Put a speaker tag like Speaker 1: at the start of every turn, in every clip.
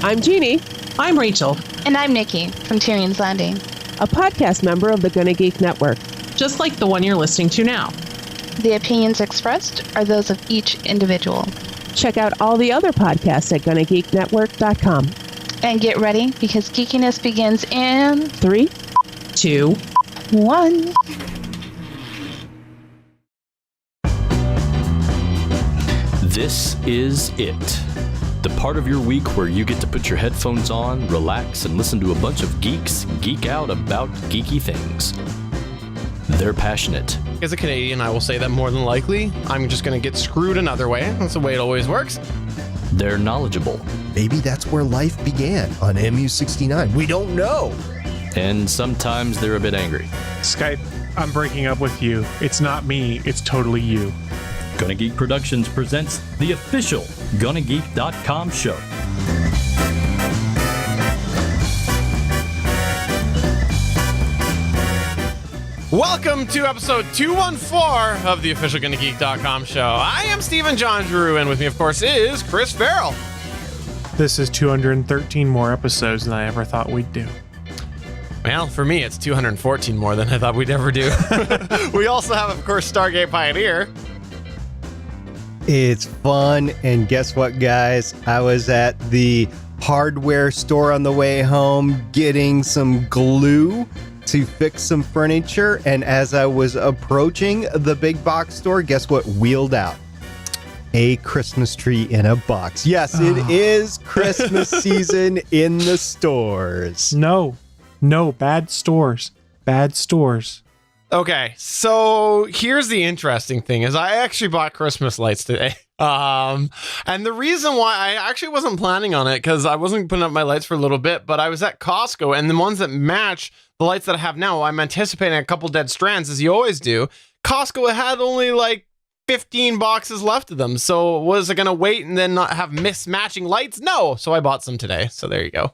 Speaker 1: I'm Jeannie.
Speaker 2: I'm Rachel.
Speaker 3: And I'm Nikki from Tyrion's Landing,
Speaker 1: a podcast member of the Gonna Geek Network.
Speaker 2: Just like the one you're listening to now.
Speaker 3: The opinions expressed are those of each individual.
Speaker 1: Check out all the other podcasts at GonnaGeekNetwork.com.
Speaker 3: And get ready, because geekiness begins in
Speaker 1: 3,
Speaker 2: 2,
Speaker 3: 1.
Speaker 4: This is it. The part of your week where you get to put your headphones on, relax, and listen to a bunch of geeks geek out about geeky things. They're passionate.
Speaker 5: As a Canadian, I will say that more than likely, I'm just going to get screwed another way. That's the way it always works.
Speaker 4: They're knowledgeable.
Speaker 6: Maybe that's where life began, on MU-69. We don't know.
Speaker 4: And sometimes they're a bit angry.
Speaker 7: Skype, I'm breaking up with you. It's not me, it's totally you.
Speaker 4: Gonna Geek Productions presents the official GonnaGeek.com show.
Speaker 5: Welcome to episode 214 of the official GonnaGeek.com show. I am Stephen John Drew, and with me, of course, is Chris Farrell.
Speaker 7: This is 213 more episodes than I ever thought we'd do.
Speaker 5: Well, for me, it's 214 more than I thought we'd ever do. We also have, of course, Stargate Pioneer.
Speaker 6: It's fun, and guess what, guys? I was at the hardware store on the way home getting some glue to fix some furniture, and as I was approaching the big box store, guess what wheeled out? A Christmas tree in a box. Yes, it is Christmas season in the stores.
Speaker 7: No, bad stores. Bad stores.
Speaker 5: Okay, so here's the interesting thing is I actually bought Christmas lights today. And the reason why I actually wasn't planning on it, because I wasn't putting up my lights for a little bit, but I was at Costco, and the ones that match the lights that I have now, I'm anticipating a couple dead strands, as you always do. Costco had only like 15 boxes left of them. So was I going to wait and then not have mismatching lights? No. So I bought some today. So there you go.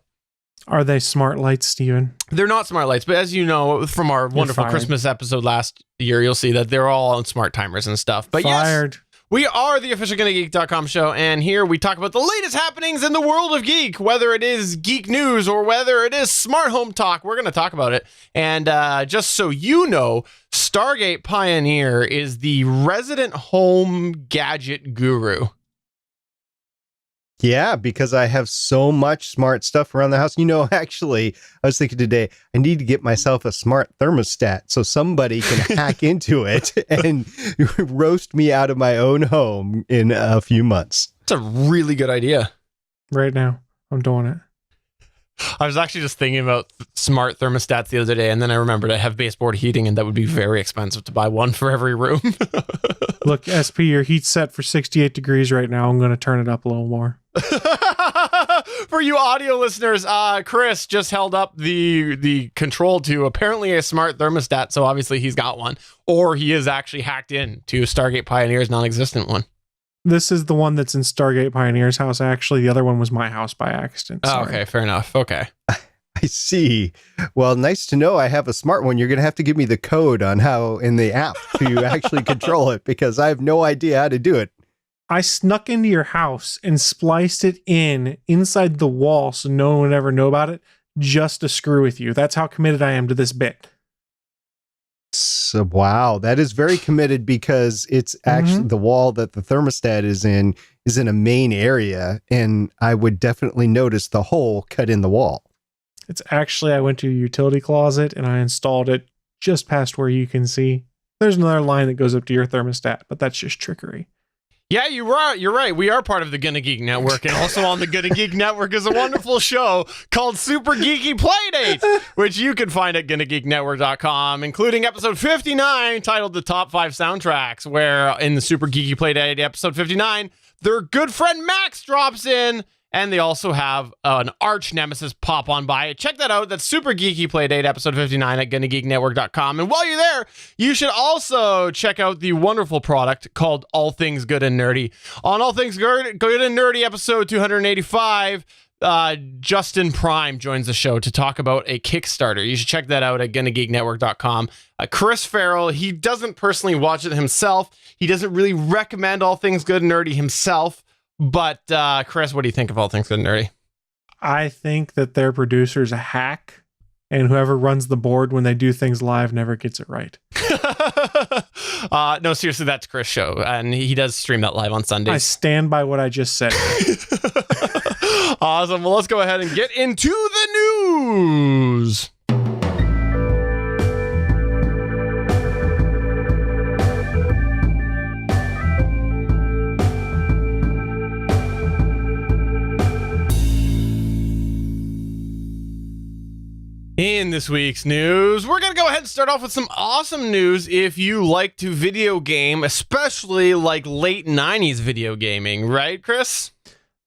Speaker 7: Are they smart lights, Steven?
Speaker 5: They're not smart lights, but as you know from our wonderful Christmas episode last year, you'll see that they're all on smart timers and stuff. But
Speaker 7: fired.
Speaker 5: Yes, we are the official GonnaGeek.com show, and here we talk about the latest happenings in the world of geek, whether it is geek news or whether it is smart home talk. We're going to talk about it. And just so you know, Stargate Pioneer is the resident home gadget guru.
Speaker 6: Yeah, because I have so much smart stuff around the house. You know, actually, I was thinking today, I need to get myself a smart thermostat so somebody can hack into it and roast me out of my own home in a few months.
Speaker 5: It's a really good idea.
Speaker 7: Right now, I'm doing it.
Speaker 5: I was actually just thinking about smart thermostats the other day, and then I remembered I have baseboard heating, and that would be very expensive to buy one for every room.
Speaker 7: Look, SP, your heat's set for 68 degrees right now. I'm going to turn it up a little more.
Speaker 5: For you audio listeners, Chris just held up the control to apparently a smart thermostat, so obviously he's got one, or he is actually hacked in to Stargate Pioneer's non-existent one.
Speaker 7: This is the one that's in Stargate Pioneer's house. Actually, the other one was my house by accident.
Speaker 5: Oh, okay, fair enough. Okay.
Speaker 6: I see. Well, nice to know I have a smart one. You're going to have to give me the code on how in the app to actually control it, because I have no idea how to do it.
Speaker 7: I snuck into your house and spliced it inside the wall so no one would ever know about it, just to screw with you. That's how committed I am to this bit.
Speaker 6: So, wow, that is very committed, because it's actually the wall that the thermostat is in a main area, and I would definitely notice the hole cut in the wall.
Speaker 7: It's actually, I went to your utility closet and I installed it just past where you can see. There's another line that goes up to your thermostat, but that's just trickery.
Speaker 5: Yeah, you're right. We are part of the Gonna Geek Network, and also on the Gonna Geek Network is a wonderful show called Super Geeky Playdate, which you can find at GonnaGeekNetwork.com, including episode 59, titled The Top 5 Soundtracks, where in the Super Geeky Playdate episode 59, their good friend Max drops in, and they also have an arch nemesis pop on by. Check that out. That's Super Geeky Playdate, episode 59 at GonnaGeekNetwork.com. And while you're there, you should also check out the wonderful product called All Things Good and Nerdy. On All Things Good and Nerdy, episode 285, Justin Prime joins the show to talk about a Kickstarter. You should check that out at GonnaGeekNetwork.com. Chris Farrell, he doesn't personally watch it himself. He doesn't really recommend All Things Good and Nerdy himself. But Chris, what do you think of All Things Good and Nerdy?
Speaker 7: I think that their producer's a hack, and whoever runs the board when they do things live never gets it right.
Speaker 5: No, seriously, that's Chris' show, and he does stream that live on
Speaker 7: I
Speaker 5: Sundays.
Speaker 7: stand by what I just said.
Speaker 5: Awesome. Well, let's go ahead and get into the news. In this week's news, we're going to go ahead and start off with some awesome news if you like to video game, especially like late 90s video gaming, right, Chris?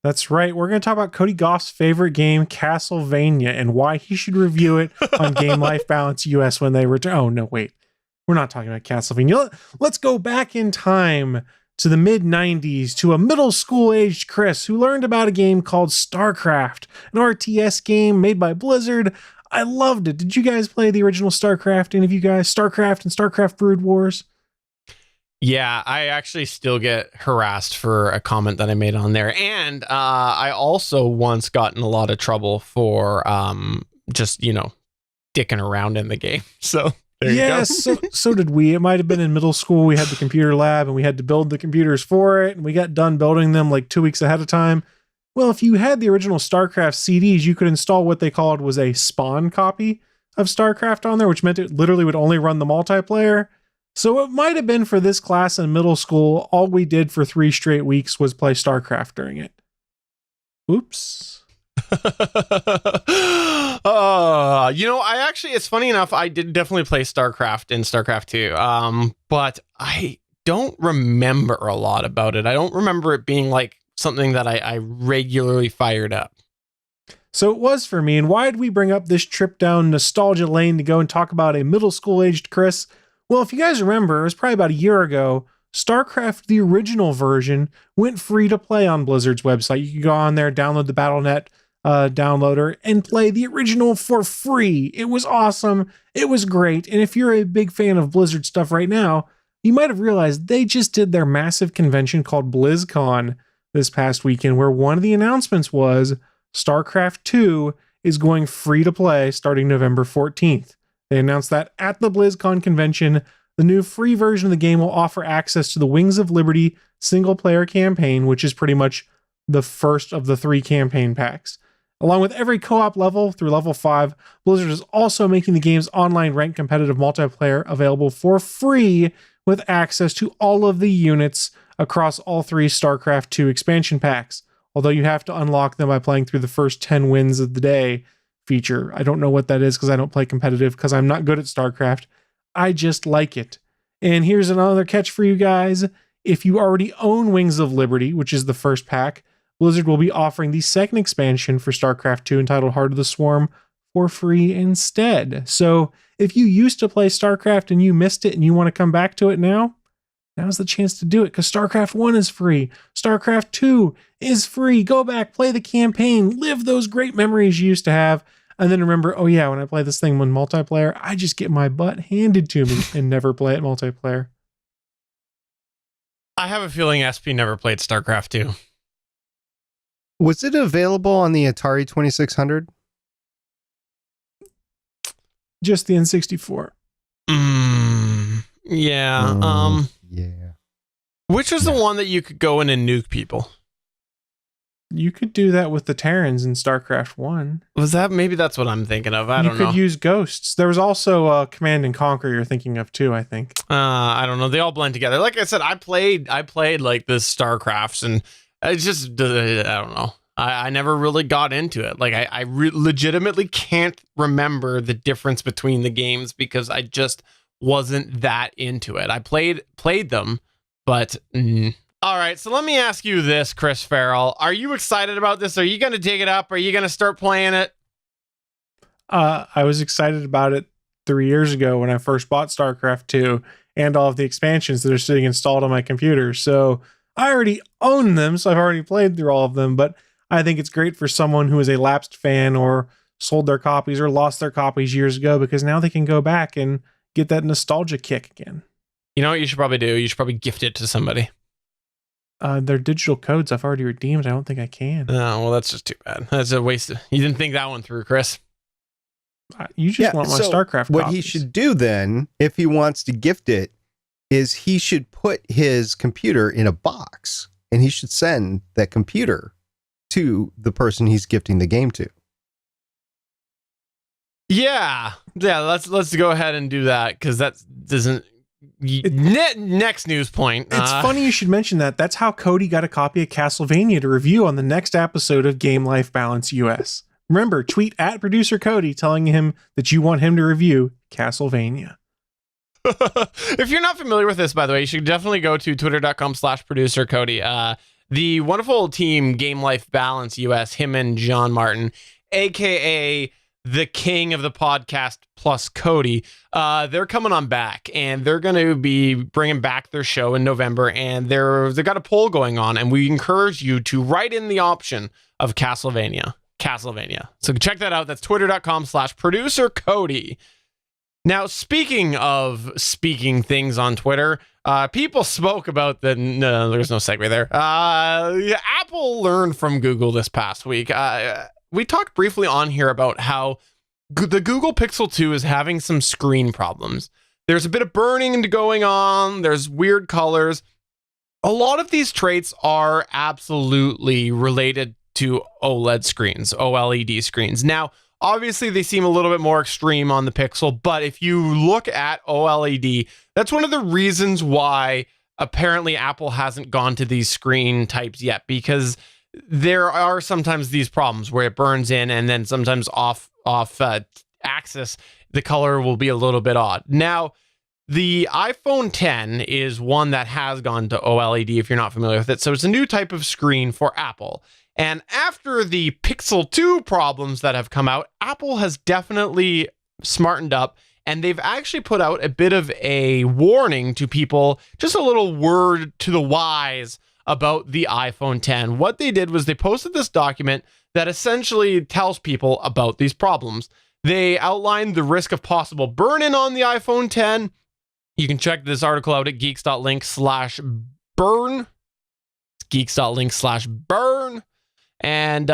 Speaker 7: That's right. We're going to talk about Cody Goff's favorite game, Castlevania, and why he should review it on Game Life Balance US when they return. Oh, no, wait. We're not talking about Castlevania. Let's go back in time to the mid-90s to a middle school-aged Chris who learned about a game called StarCraft, an RTS game made by Blizzard. I loved it. Did you guys play the original StarCraft? Any of you guys? StarCraft and StarCraft Brood Wars?
Speaker 5: Yeah, I actually still get harassed for a comment that I made on there. And I also once got in a lot of trouble for just, dicking around in the game. So there you go.
Speaker 7: so did we. It might have been in middle school. We had the computer lab and we had to build the computers for it. And we got done building them like 2 weeks ahead of time. Well, if you had the original StarCraft CDs, you could install what they called was a spawn copy of StarCraft on there, which meant it literally would only run the multiplayer. So it might have been for this class in middle school, all we did for 3 straight weeks was play StarCraft during it. Oops.
Speaker 5: It's funny enough, I did definitely play StarCraft in StarCraft 2, but I don't remember a lot about it. I don't remember it being like something that I regularly fired up.
Speaker 7: So it was for me. And why did we bring up this trip down nostalgia lane to go and talk about a middle school aged Chris? Well, if you guys remember, it was probably about a year ago, StarCraft, the original version, went free to play on Blizzard's website. You could go on there, download the Battle.net downloader, and play the original for free. It was awesome. It was great. And if you're a big fan of Blizzard stuff right now, you might have realized they just did their massive convention called BlizzCon this past weekend, where one of the announcements was StarCraft 2 is going free to play starting November 14th. They announced that at the BlizzCon convention. The new free version of the game will offer access to the Wings of Liberty single-player campaign, which is pretty much the first of the 3 campaign packs. Along with every co-op level through level 5, Blizzard is also making the game's online ranked competitive multiplayer available for free with access to all of the units across all 3 StarCraft 2 expansion packs, although you have to unlock them by playing through the first 10 wins of the day feature. I don't know what that is because I don't play competitive because I'm not good at StarCraft. I just like it. And here's another catch for you guys. If you already own Wings of Liberty, which is the first pack, Blizzard will be offering the second expansion for StarCraft 2 entitled Heart of the Swarm for free instead. So if you used to play StarCraft and you missed it and you want to come back to it now, now's the chance to do it because StarCraft 1 is free. StarCraft 2 is free. Go back, play the campaign, live those great memories you used to have. And then remember, oh yeah, when I play this thing in multiplayer, I just get my butt handed to me and never play it multiplayer.
Speaker 5: I have a feeling SP never played StarCraft 2.
Speaker 6: Was it available on the Atari 2600?
Speaker 7: Just the N64.
Speaker 5: Yeah.
Speaker 6: Yeah.
Speaker 5: Which was the one that you could go in and nuke people?
Speaker 7: You could do that with the Terrans in StarCraft 1.
Speaker 5: Was that, maybe that's what I'm thinking of. I don't know.
Speaker 7: You could use ghosts. There was also Command and Conquer you're thinking of too, I think.
Speaker 5: I don't know. They all blend together. Like I said, I played like the StarCrafts, and it's just, I don't know. I never really got into it. Like I legitimately can't remember the difference between the games because I just wasn't that into it. I played them, but all right. So let me ask you this, Chris Farrell. Are you excited about this? Are you going to dig it up? Are you going to start playing it?
Speaker 7: I was excited about it 3 years ago when I first bought StarCraft 2 and all of the expansions that are sitting installed on my computer. So I already own them, so I've already played through all of them, but I think it's great for someone who is a lapsed fan or sold their copies or lost their copies years ago because now they can go back and get that nostalgia kick again.
Speaker 5: You know what you should probably do? You should probably gift it to somebody.
Speaker 7: their digital codes I've already redeemed. I don't think I can.
Speaker 5: Oh, well, that's just too bad. That's a waste. You didn't think that one through, Chris.
Speaker 7: You just want my StarCraft
Speaker 6: What
Speaker 7: copies.
Speaker 6: he should do then, if he wants to gift it, is he should put his computer in a box and he should send that computer to the person he's gifting the game to.
Speaker 5: Yeah. Let's go ahead and do that because that doesn't. Next news point.
Speaker 7: It's funny you should mention that. That's how Cody got a copy of Castlevania to review on the next episode of Game Life Balance US. Remember, tweet at producer Cody telling him that you want him to review Castlevania.
Speaker 5: If you're not familiar with this, by the way, you should definitely go to twitter.com/producer Cody. The wonderful team Game Life Balance US, him and John Martin, aka the king of the podcast plus Cody, they're coming on back and they're going to be bringing back their show in November, and they've got a poll going on, and we encourage you to write in the option of Castlevania. So check that out. That's twitter.com/producer Cody. Now, speaking of speaking things on Twitter, people spoke about there's no segue there. Apple learned from Google this past week. We talked briefly on here about how the Google Pixel 2 is having some screen problems. There's a bit of burning going on. There's weird colors. A lot of these traits are absolutely related to OLED screens, OLED screens. Now, obviously, they seem a little bit more extreme on the Pixel, but if you look at OLED, that's one of the reasons why apparently Apple hasn't gone to these screen types yet, because there are sometimes these problems where it burns in and then sometimes off axis, the color will be a little bit odd. Now, the iPhone 10 is one that has gone to OLED if you're not familiar with it. So it's a new type of screen for Apple. And after the Pixel 2 problems that have come out, Apple has definitely smartened up, and they've actually put out a bit of a warning to people, just a little word to the wise about the iPhone 10. What they did was they posted this document that essentially tells people about these problems. They outlined the risk of possible burn-in on the iPhone 10. You can check this article out at geeks.link/burn. Geeks.link/burn. And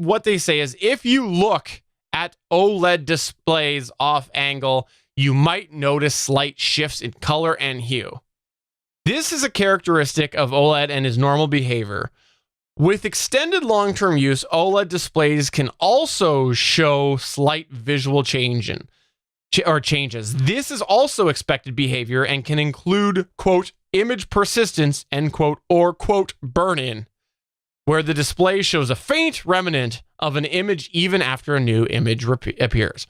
Speaker 5: what they say is if you look at OLED displays off angle, you might notice slight shifts in color and hue. This is a characteristic of OLED and is normal behavior. With extended long-term use, OLED displays can also show slight visual changes. This is also expected behavior and can include, quote, image persistence, end quote, or, quote, burn-in, where the display shows a faint remnant of an image even after a new image appears.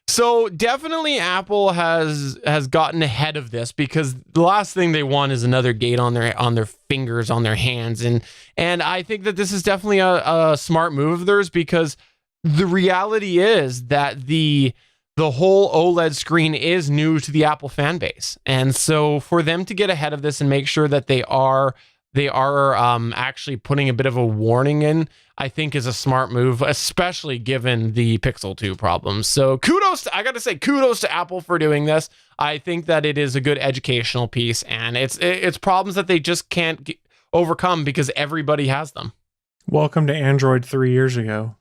Speaker 5: So definitely Apple has gotten ahead of this, because the last thing they want is another gate on their fingers, on their hands. And I think that this is definitely a smart move of theirs, because the reality is that the whole OLED screen is new to the Apple fan base. And so for them to get ahead of this and make sure that they are actually putting a bit of a warning in, I think is a smart move, especially given the Pixel 2 problems. So I got to say kudos to Apple for doing this. I think that it is a good educational piece, and it's problems that they just can't overcome because everybody has them.
Speaker 7: Welcome to Android 3 years ago.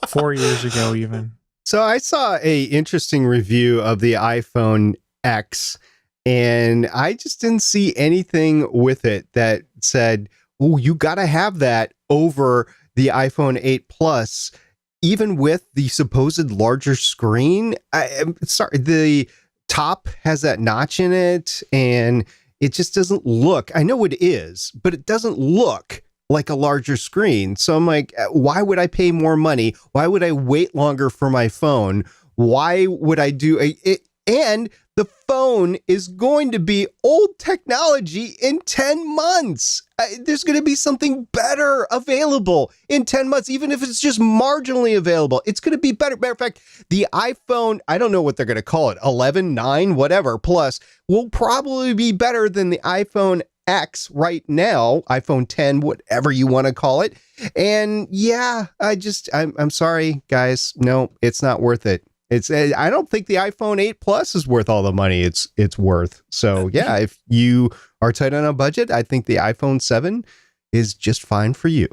Speaker 7: 4 years ago, even.
Speaker 6: So I saw a interesting review of the iPhone X, and I just didn't see anything with it that said, oh, you got to have that over the iPhone 8 Plus, even with the supposed larger screen. I'm sorry, the top has that notch in it, and it just doesn't look, I know it is, but it doesn't look like a larger screen. So I'm like, why would I pay more money? Why would I wait longer for my phone? Why would I do it? And the phone is going to be old technology in 10 months. There's going to be something better available in 10 months, even if it's just marginally available. It's going to be better. Matter of fact, the iPhone, I don't know what they're going to call it, 11, 9, whatever, plus, will probably be better than the iPhone X right now, iPhone 10, whatever you want to call it. And yeah, I'm sorry, guys. No, it's not worth it. I don't think the iPhone 8 Plus is worth all the money it's worth. So yeah, if you are tight on a budget, I think the iPhone 7 is just fine for you.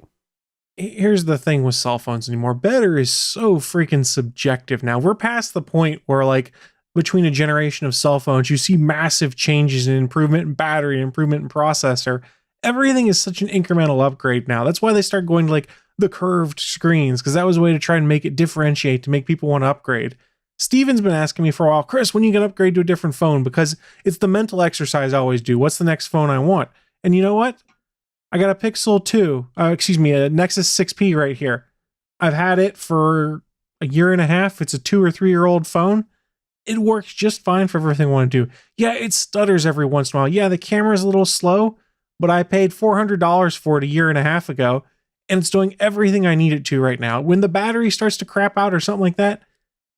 Speaker 7: Here's the thing with cell phones anymore. Better is so freaking subjective now. We're past the point where, like, between a generation of cell phones, you see massive changes in improvement in battery, improvement in processor. Everything is such an incremental upgrade now. That's why they start going to like the curved screens, because that was a way to try and make it differentiate, to make people want to upgrade. Steven's been asking me for a while, Chris, when you can upgrade to a different phone, because it's the mental exercise I always do. What's the next phone I want? And you know what? I got a Pixel 2, a Nexus 6P right here. I've had it for a year and a half. It's a 2 or 3 year old phone. It works just fine for everything I want to do. Yeah, it stutters every once in a while. Yeah, the camera's a little slow, but I paid $400 for it a year and a half ago, and it's doing everything I need it to right now. When the battery starts to crap out or something like that,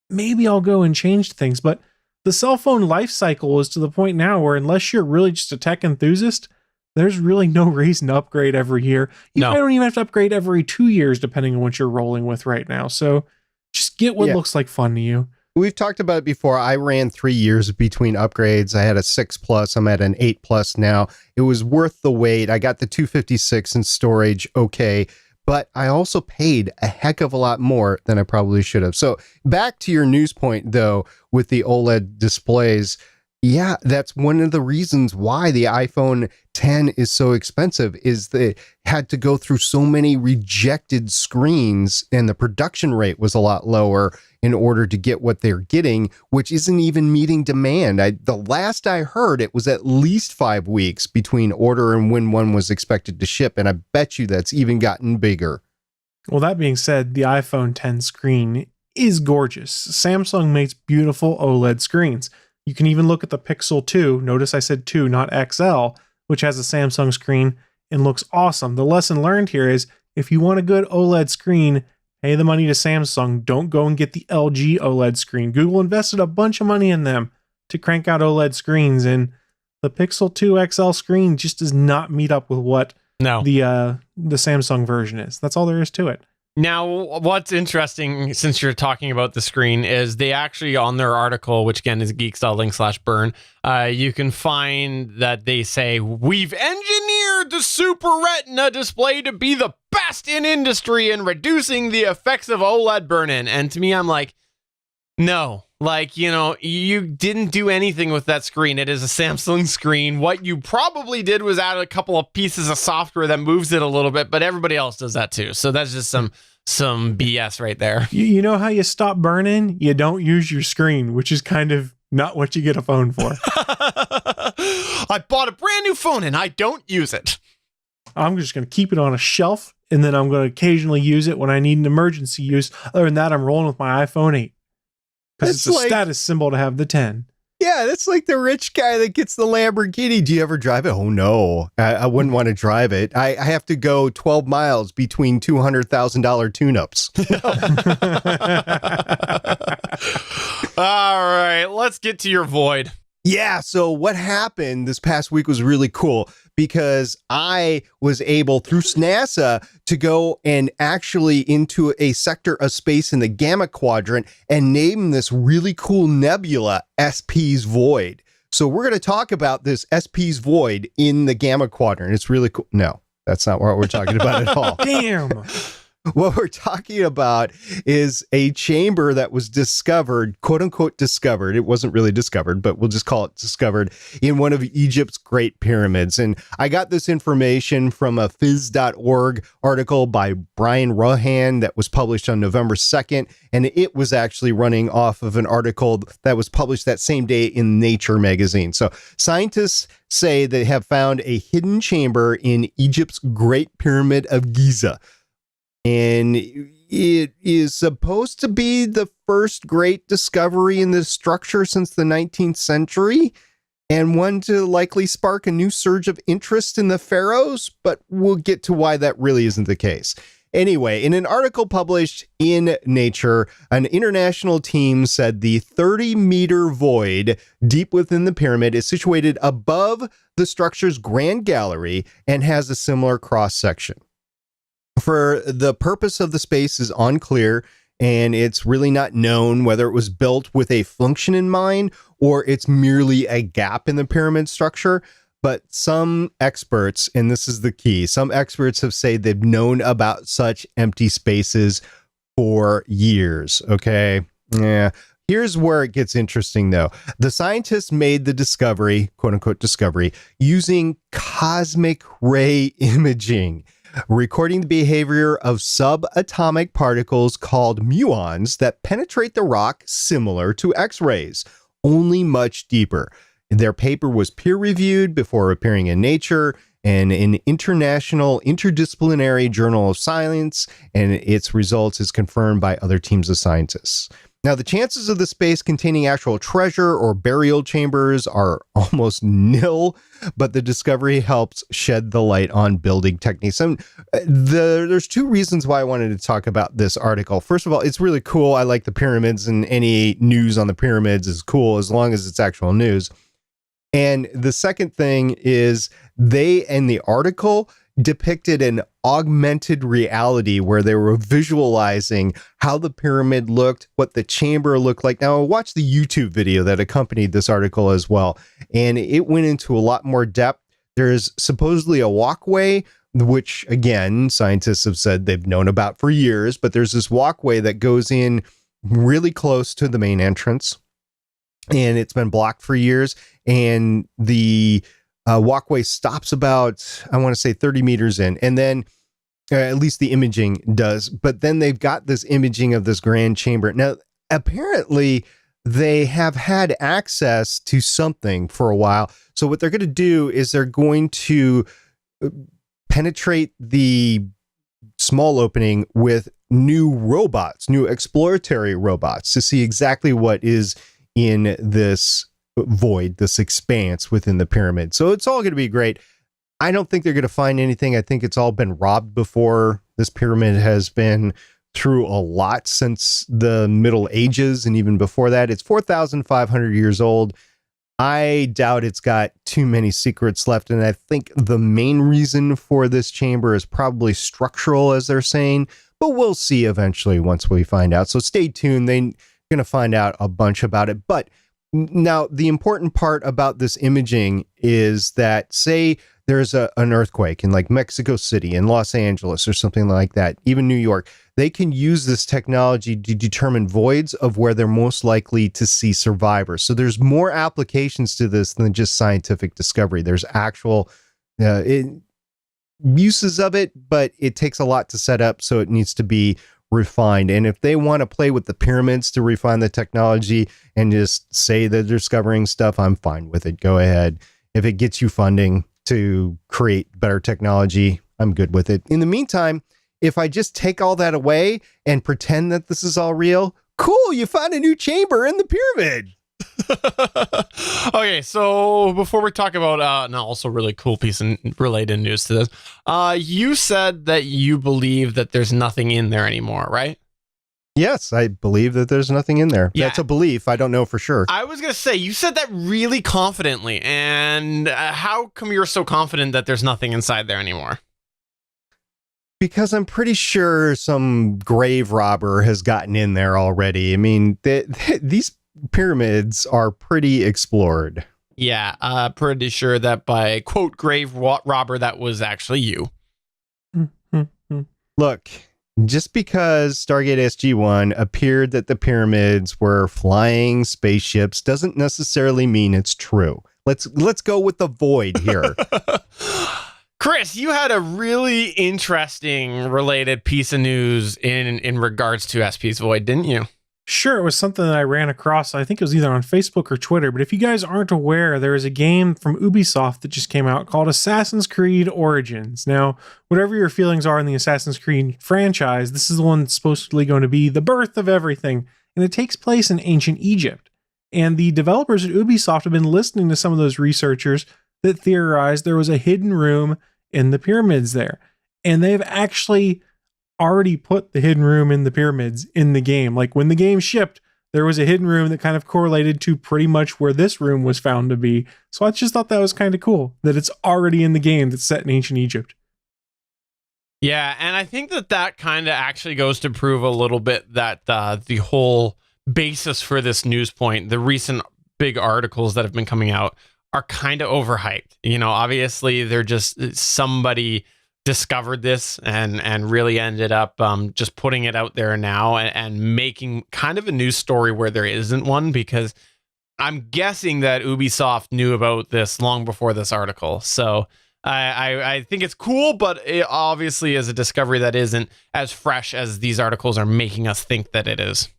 Speaker 7: maybe I'll go and change things. But the cell phone life cycle is to the point now where unless you're really just a tech enthusiast, there's really no reason to upgrade every year. You don't even have to upgrade every 2 years, depending on what you're rolling with right now. So just get what looks like fun to you.
Speaker 6: We've talked about it before. I ran 3 years between upgrades. I had a 6 Plus. I'm at an 8 Plus now. It was worth the wait. I got the 256 in storage. Okay. But I also paid a heck of a lot more than I probably should have. So back to your news point, though, with the OLED displays. Yeah, that's one of the reasons why the iPhone 10 is so expensive, is they had to go through so many rejected screens, and the production rate was a lot lower in order to get what they're getting, which isn't even meeting demand. The last I heard, it was at least 5 weeks between order and when one was expected to ship, and I bet you that's even gotten bigger.
Speaker 7: Well, that being said, the iPhone 10 screen is gorgeous. Samsung makes beautiful OLED screens. You can even look at the Pixel 2. Notice I said 2, not XL, which has a Samsung screen and looks awesome. The lesson learned here is if you want a good OLED screen, pay the money to Samsung. Don't go and get the LG OLED screen. Google invested a bunch of money in them to crank out OLED screens, and the Pixel 2 XL screen just does not meet up with what the Samsung version is. That's all there is to it.
Speaker 5: Now, what's interesting, since you're talking about the screen, is they actually, on their article, which again is geeks.link/burn, you can find that they say, we've engineered the Super Retina display to be the best in industry in reducing the effects of OLED burn-in. And to me, I'm like, no, like, you didn't do anything with that screen. It is a Samsung screen. What you probably did was add a couple of pieces of software that moves it a little bit, but everybody else does that too. So that's just some BS right there.
Speaker 7: You know how you stop burning? You don't use your screen, which is kind of not what you get a phone for.
Speaker 5: I bought a brand new phone and I don't use it.
Speaker 7: I'm just going to keep it on a shelf, and then I'm going to occasionally use it when I need an emergency use. Other than that, I'm rolling with my iPhone 8. Because it's a status symbol to have the 10.
Speaker 6: Yeah, that's like the rich guy that gets the Lamborghini. Do you ever drive it? Oh, no. I wouldn't want to drive it. I have to go 12 miles between $200,000 tune-ups.
Speaker 5: All right, let's get to your void.
Speaker 6: Yeah, so what happened this past week was really cool because I was able, through NASA, to go and actually into a sector of space in the Gamma Quadrant and name this really cool nebula SP's Void. So we're going to talk about this SP's Void in the Gamma Quadrant. It's really cool. No, that's not what we're talking about at all.
Speaker 7: Damn.
Speaker 6: What we're talking about is a chamber that was discovered, quote unquote discovered. It wasn't really discovered, but we'll just call it discovered in one of Egypt's Great Pyramids. And I got this information from a phys.org article by Brian Rohan that was published on November 2nd. And it was actually running off of an article that was published that same day in Nature magazine. So scientists say they have found a hidden chamber in Egypt's Great Pyramid of Giza. And it is supposed to be the first great discovery in this structure since the 19th century, and one to likely spark a new surge of interest in the pharaohs, but we'll get to why that really isn't the case. Anyway, in an article published in Nature, an international team said the 30-meter void deep within the pyramid is situated above the structure's grand gallery and has a similar cross-section. For the purpose of the space is unclear. and it's really not known whether it was built with a function in mind or it's merely a gap in the pyramid structure. But some experts, and this is the key, some experts have said they've known about such empty spaces for years. Okay. Yeah. Here's where it gets interesting, though. The scientists made the discovery, quote unquote discovery, using cosmic ray imaging, recording the behavior of subatomic particles called muons that penetrate the rock similar to X-rays, only much deeper. Their paper was peer-reviewed before appearing in Nature and in International Interdisciplinary Journal of Science, and its results is confirmed by other teams of scientists. Now, the chances of the space containing actual treasure or burial chambers are almost nil, but the discovery helps shed the light on building techniques. And there's two reasons why I wanted to talk about this article. First of all, it's really cool. I like the pyramids, and any news on the pyramids is cool as long as it's actual news. And the second thing is they, in the article, depicted an augmented reality where they were visualizing how the pyramid looked, what the chamber looked like. Now, watch the YouTube video that accompanied this article as well, and it went into a lot more depth. There's supposedly a walkway, which, again, scientists have said they've known about for years, but there's this walkway that goes in really close to the main entrance, and it's been blocked for years, and the walkway stops about, I want to say 30 meters in, and then at least the imaging does, but then they've got this imaging of this grand chamber. Now, apparently they have had access to something for a while. So what they're going to do is they're going to penetrate the small opening with new robots, new exploratory robots, to see exactly what is in this void, this expanse within the pyramid. So it's all going to be great. I don't think they're going to find anything. I think it's all been robbed before. This pyramid has been through a lot since the Middle Ages, and even before that. It's 4,500 years old. I doubt it's got too many secrets left, and I think the main reason for this chamber is probably structural, as they're saying, but we'll see eventually once we find out. So stay tuned. They're going to find out a bunch about it. But now, the important part about this imaging is that, say there's an earthquake in like Mexico City, in Los Angeles, or something like that, even New York, they can use this technology to determine voids of where they're most likely to see survivors. So there's more applications to this than just scientific discovery. There's actual uses of it, but it takes a lot to set up, so it needs to be refined. And if they want to play with the pyramids to refine the technology and just say they're discovering stuff, I'm fine with it. Go ahead. If it gets you funding to create better technology, I'm good with it. In the meantime, if I just take all that away and pretend that this is all real, cool, you found a new chamber in the pyramid.
Speaker 5: Okay, so before we talk about now also really cool piece of related news to this, you said that you believe that there's nothing in there anymore, right?
Speaker 6: Yes, I believe that there's nothing in there.
Speaker 5: Yeah.
Speaker 6: That's a belief. I don't know for sure.
Speaker 5: I was gonna say, you said that really confidently, and how come you're so confident that there's nothing inside there anymore?
Speaker 6: Because I'm pretty sure some grave robber has gotten in there already. I mean, these pyramids are pretty explored.
Speaker 5: Yeah, pretty sure that by quote grave robber, that was actually you.
Speaker 6: Look, just because Stargate SG-1 appeared that the pyramids were flying spaceships doesn't necessarily mean it's true. Let's go with the void here.
Speaker 5: Chris, you had a really interesting related piece of news in regards to SP's Void, didn't you?
Speaker 7: Sure, it was something that I ran across. I think it was either on Facebook or Twitter. But if you guys aren't aware, there is a game from Ubisoft that just came out called Assassin's Creed Origins. Now, whatever your feelings are in the Assassin's Creed franchise, this is the one that's supposedly going to be the birth of everything. And it takes place in ancient Egypt. And the developers at Ubisoft have been listening to some of those researchers that theorized there was a hidden room in the pyramids there. And they've actually already put the hidden room in the pyramids in the game. Like when the game shipped, there was a hidden room that kind of correlated to pretty much where this room was found to be. So I just thought that was kind of cool that it's already in the game that's set in ancient Egypt.
Speaker 5: Yeah, and I think that kind of actually goes to prove a little bit that the whole basis for this news point, the recent big articles that have been coming out, are kind of overhyped. Obviously, they're just somebody discovered this and really ended up just putting it out there now and making kind of a news story where there isn't one, because I'm guessing that Ubisoft knew about this long before this article. So I think it's cool, but it obviously is a discovery that isn't as fresh as these articles are making us think that it is.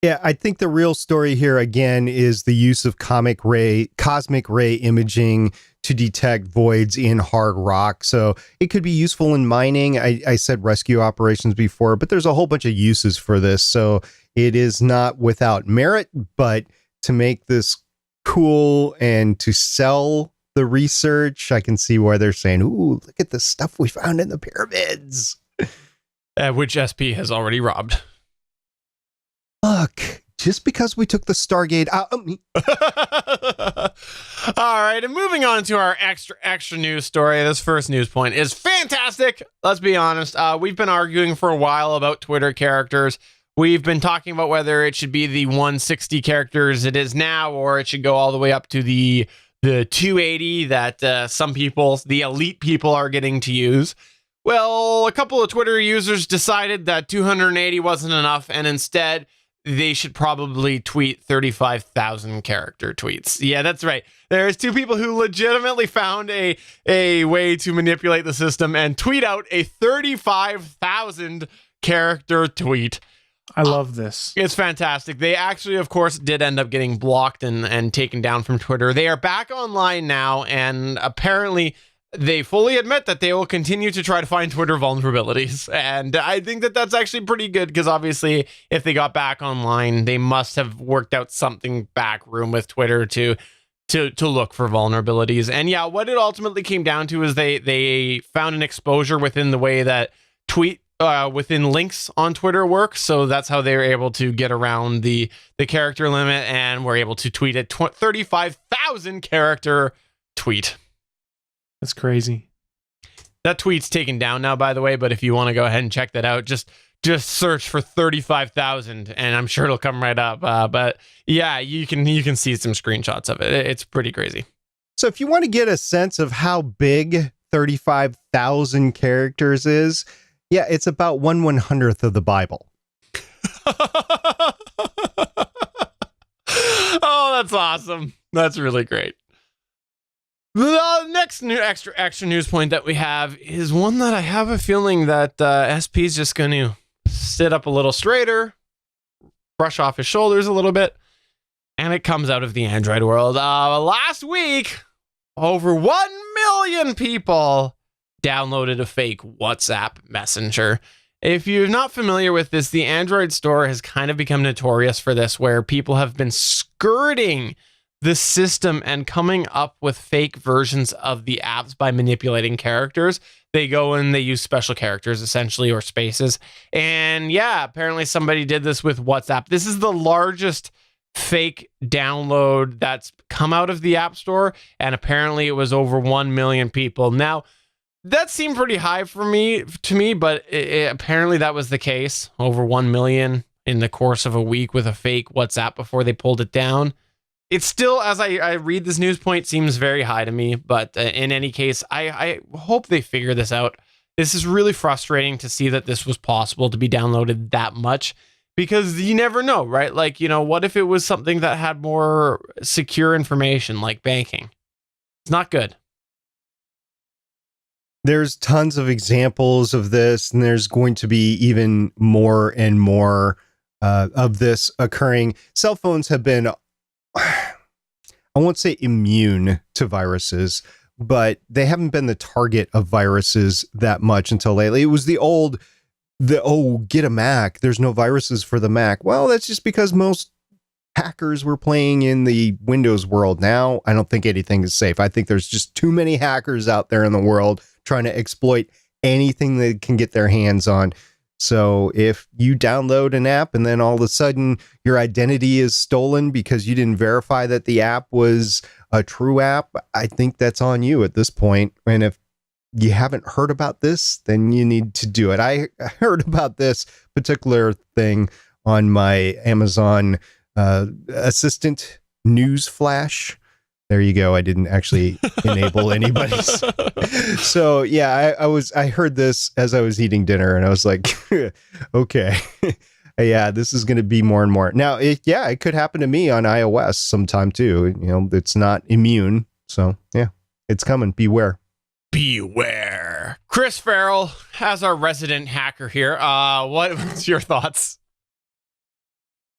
Speaker 6: Yeah, I think the real story here again is the use of cosmic ray imaging to detect voids in hard rock. So it could be useful in mining. I said rescue operations before, but there's a whole bunch of uses for this. So it is not without merit, but to make this cool and to sell the research, I can see why they're saying, ooh, look at the stuff we found in the pyramids.
Speaker 5: Which SP has already robbed.
Speaker 6: Look, just because we took the Stargate out of me.
Speaker 5: All right, and moving on to our extra news story. This first news point is fantastic. Let's be honest. We've been arguing for a while about Twitter characters. We've been talking about whether it should be the 160 characters it is now, or it should go all the way up to the 280 that some people, the elite people, are getting to use. Well, a couple of Twitter users decided that 280 wasn't enough, and instead they should probably tweet 35,000 character tweets. Yeah, that's right. There's two people who legitimately found a way to manipulate the system and tweet out a 35,000 character tweet.
Speaker 7: I love this.
Speaker 5: It's fantastic. They actually, of course, did end up getting blocked and taken down from Twitter. They are back online now, and apparently they fully admit that they will continue to try to find Twitter vulnerabilities. And I think that that's actually pretty good, because obviously if they got back online, they must have worked out something backroom with Twitter to look for vulnerabilities. And yeah, what it ultimately came down to is they found an exposure within the way that within links on Twitter work. So that's how they were able to get around the character limit, and were able to tweet a 35,000 character tweet.
Speaker 7: That's crazy.
Speaker 5: That tweet's taken down now, by the way, but if you want to go ahead and check that out, just search for 35,000 and I'm sure it'll come right up. But yeah, you can see some screenshots of it. It's pretty crazy.
Speaker 6: So if you want to get a sense of how big 35,000 characters is, yeah, it's about 1/100th of the Bible.
Speaker 5: Oh, that's awesome. That's really great. The next new extra news point that we have is one that I have a feeling that SP is just going to sit up a little straighter, brush off his shoulders a little bit, and it comes out of the Android world. Last week, over 1 million people downloaded a fake WhatsApp messenger. If you're not familiar with this, the Android store has kind of become notorious for this, where people have been skirting the system and coming up with fake versions of the apps by manipulating characters. They go and they use special characters, essentially, or spaces. And yeah, apparently somebody did this with WhatsApp. This is the largest fake download that's come out of the App Store, and apparently it was over 1 million people. Now, that seemed pretty high to me, but apparently that was the case. Over 1 million in the course of a week with a fake WhatsApp before they pulled it down. It's still, as I read this news point, seems very high to me. But in any case, I hope they figure this out. This is really frustrating to see that this was possible to be downloaded that much, because you never know, right? Like, what if it was something that had more secure information, like banking? It's not good.
Speaker 6: There's tons of examples of this, and there's going to be even more and more of this occurring. Cell phones have been, I won't say immune to viruses, but they haven't been the target of viruses that much until lately. It was get a Mac. There's no viruses for the Mac. Well, that's just because most hackers were playing in the Windows world. Now, I don't think anything is safe. I think there's just too many hackers out there in the world trying to exploit anything they can get their hands on. So if you download an app and then all of a sudden your identity is stolen because you didn't verify that the app was a true app, I think that's on you at this point. And if you haven't heard about this, then you need to do it. I heard about this particular thing on my Amazon Assistant news flash. There you go. I didn't actually enable anybody's. So yeah, I heard this as I was eating dinner, and I was like, okay, yeah, this is going to be more and more. Now, it could happen to me on iOS sometime too. You know, it's not immune. So yeah, it's coming. Beware.
Speaker 5: Beware. Chris Farrell, as our resident hacker here, what's your thoughts?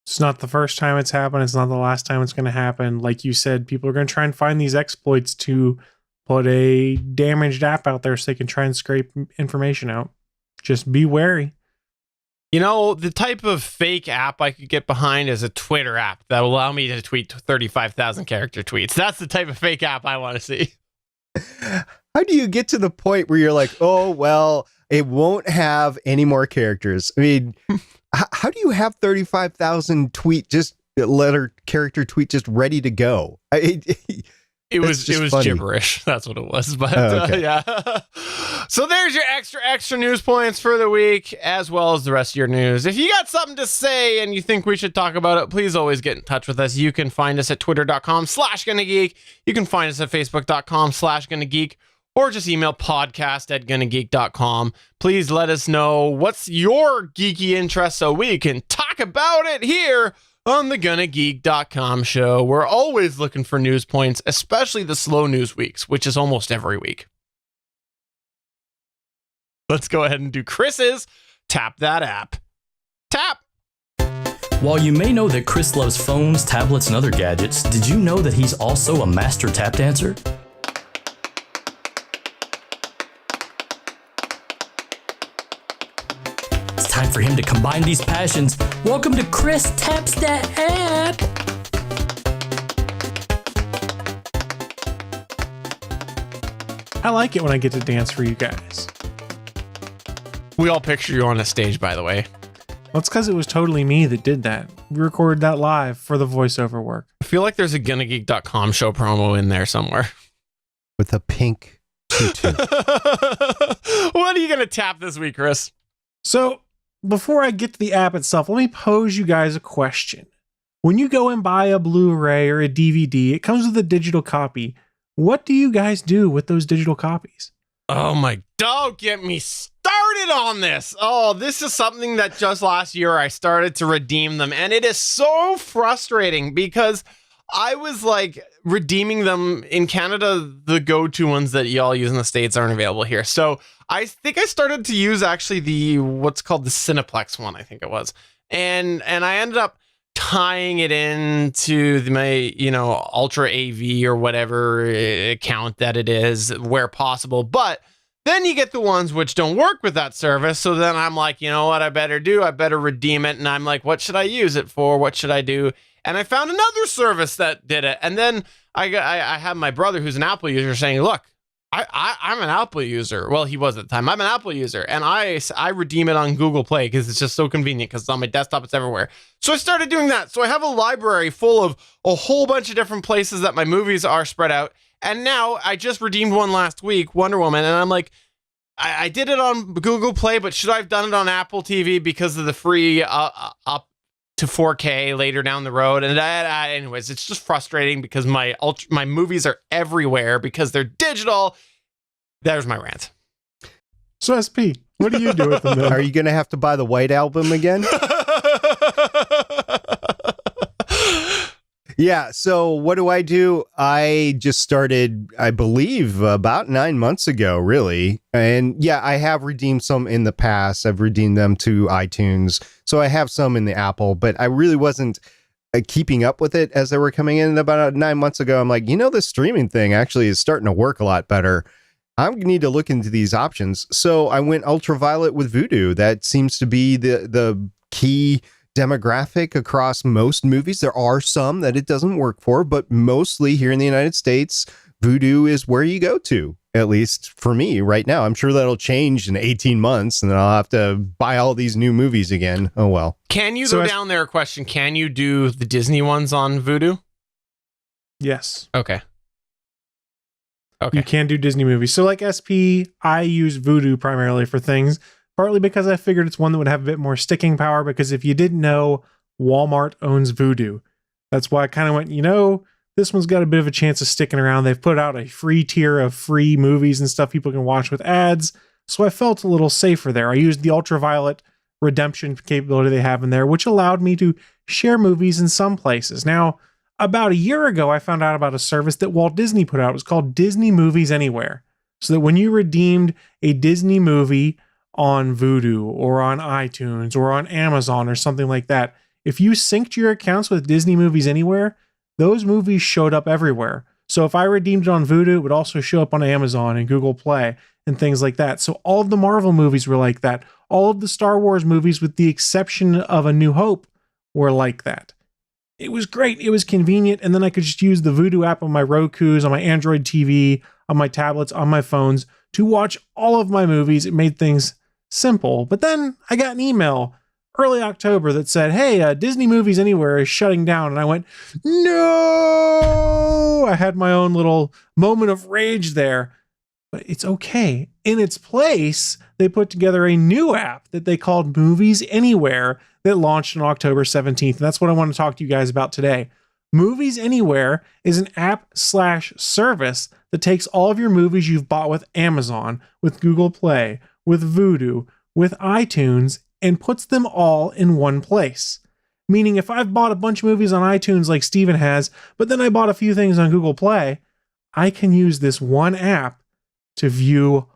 Speaker 7: It's not the first time it's happened. It's not the last time it's going to happen. Like you said, people are going to try and find these exploits to put a damaged app out there so they can try and scrape information out. Just be wary.
Speaker 5: You know, the type of fake app I could get behind is a Twitter app that will allow me to tweet 35,000 character tweets. That's the type of fake app I want to see.
Speaker 6: How do you get to the point where you're like, oh, well, it won't have any more characters? I mean, how do you have 35,000 character tweet just ready to go?
Speaker 5: It was
Speaker 6: funny.
Speaker 5: gibberish. That's what it was. But
Speaker 6: okay.
Speaker 5: yeah. So there's your extra news points for the week, as well as the rest of your news. If you got something to say and you think we should talk about it, please always get in touch with us. You can find us at twitter.com/GonnaGeek. You can find us at facebook.com/GonnaGeek, or just email podcast@GonnaGeek.com. Please let us know what's your geeky interest so we can talk about it here on the GonnaGeek.com show. We're always looking for news points, especially the slow news weeks, which is almost every week. Let's go ahead and do Chris's Tap That App. Tap!
Speaker 4: While you may know that Chris loves phones, tablets, and other gadgets, did you know that he's also a master tap dancer? It's time for him to combine these passions. Welcome to Chris Taps That App.
Speaker 7: I like it when I get to dance for you guys.
Speaker 5: We all picture you on a stage, by the way.
Speaker 7: Well, it's because it was totally me that did that. We recorded that live for the voiceover work.
Speaker 5: I feel like there's a GonnaGeek.com show promo in there somewhere.
Speaker 6: With a pink tutu.
Speaker 5: What are you going to tap this week, Chris?
Speaker 7: So, before I get to the app itself, let me pose you guys a question. When you go and buy a Blu-ray or a DVD, it comes with a digital copy. What do you guys do with those digital copies?
Speaker 5: Oh my, don't get me started on this. Oh, this is something that just last year I started to redeem them. And it is so frustrating because I was like redeeming them in Canada. The go-to ones that y'all use in the States aren't available here. So I think I started to use actually what's called the Cineplex one, I think it was. And I ended up tying it into my, Ultra AV or whatever account that it is where possible. But then you get the ones which don't work with that service. So then I'm like, you know what I better do? I better redeem it. And I'm like, what should I use it for? What should I do? And I found another service that did it. And then I had my brother who's an Apple user saying, look, I'm an Apple user. Well, he was at the time. I'm an Apple user. And I redeem it on Google Play because it's just so convenient because it's on my desktop. It's everywhere. So I started doing that. So I have a library full of a whole bunch of different places that my movies are spread out. And now I just redeemed one last week, Wonder Woman. And I'm like, I did it on Google Play, but should I have done it on Apple TV because of the free up to 4K later down the road? And anyways, it's just frustrating because my movies are everywhere because they're digital. There's my rant.
Speaker 7: So SP, what do you do with them then?
Speaker 6: Are you going to have to buy the White Album again? Yeah, so what do? I just started, I believe, about 9 months ago, really. And yeah, I have redeemed some in the past. I've redeemed them to iTunes. So I have some in the Apple, but I really wasn't keeping up with it as they were coming in. And about 9 months ago, I'm like, this streaming thing actually is starting to work a lot better. I need to look into these options. So I went ultraviolet with Vudu. That seems to be the key demographic across most movies. There are some that it doesn't work for, but mostly here in the United States, Vudu is where you go to, at least for me right now. I'm sure that'll change in 18 months and then I'll have to buy all these new movies again. Oh, well.
Speaker 5: Can you go down there? Question. Can you do the Disney ones on Vudu?
Speaker 7: Yes.
Speaker 5: Okay. Okay.
Speaker 7: You can do Disney movies. So like SP, I use Vudu primarily for things, partly because I figured it's one that would have a bit more sticking power, because if you didn't know, Walmart owns Vudu. That's why I kind of went, this one's got a bit of a chance of sticking around. They've put out a free tier of free movies and stuff people can watch with ads. So I felt a little safer there. I used the ultraviolet redemption capability they have in there, which allowed me to share movies in some places. Now, about a year ago, I found out about a service that Walt Disney put out. It was called Disney Movies Anywhere. So that when you redeemed a Disney movie on Vudu or on iTunes or on Amazon or something like that, if you synced your accounts with Disney Movies Anywhere, those movies showed up everywhere. So if I redeemed it on Vudu, it would also show up on Amazon and Google Play and things like that. So all of the Marvel movies were like that. All of the Star Wars movies, with the exception of A New Hope, were like that. It was great. It was convenient. And then I could just use the Vudu app on my Rokus, on my Android TV, on my tablets, on my phones to watch all of my movies. It made things simple. But then I got an email early October that said, hey, Disney Movies Anywhere is shutting down. And I went, no! I had my own little moment of rage there. But it's okay. In its place, they put together a new app that they called Movies Anywhere that launched on October 17th. And that's what I want to talk to you guys about today. Movies Anywhere is an app/service that takes all of your movies you've bought with Amazon, with Google Play, with Vudu, with iTunes, and puts them all in one place. Meaning if I've bought a bunch of movies on iTunes like Steven has, but then I bought a few things on Google Play, I can use this one app to view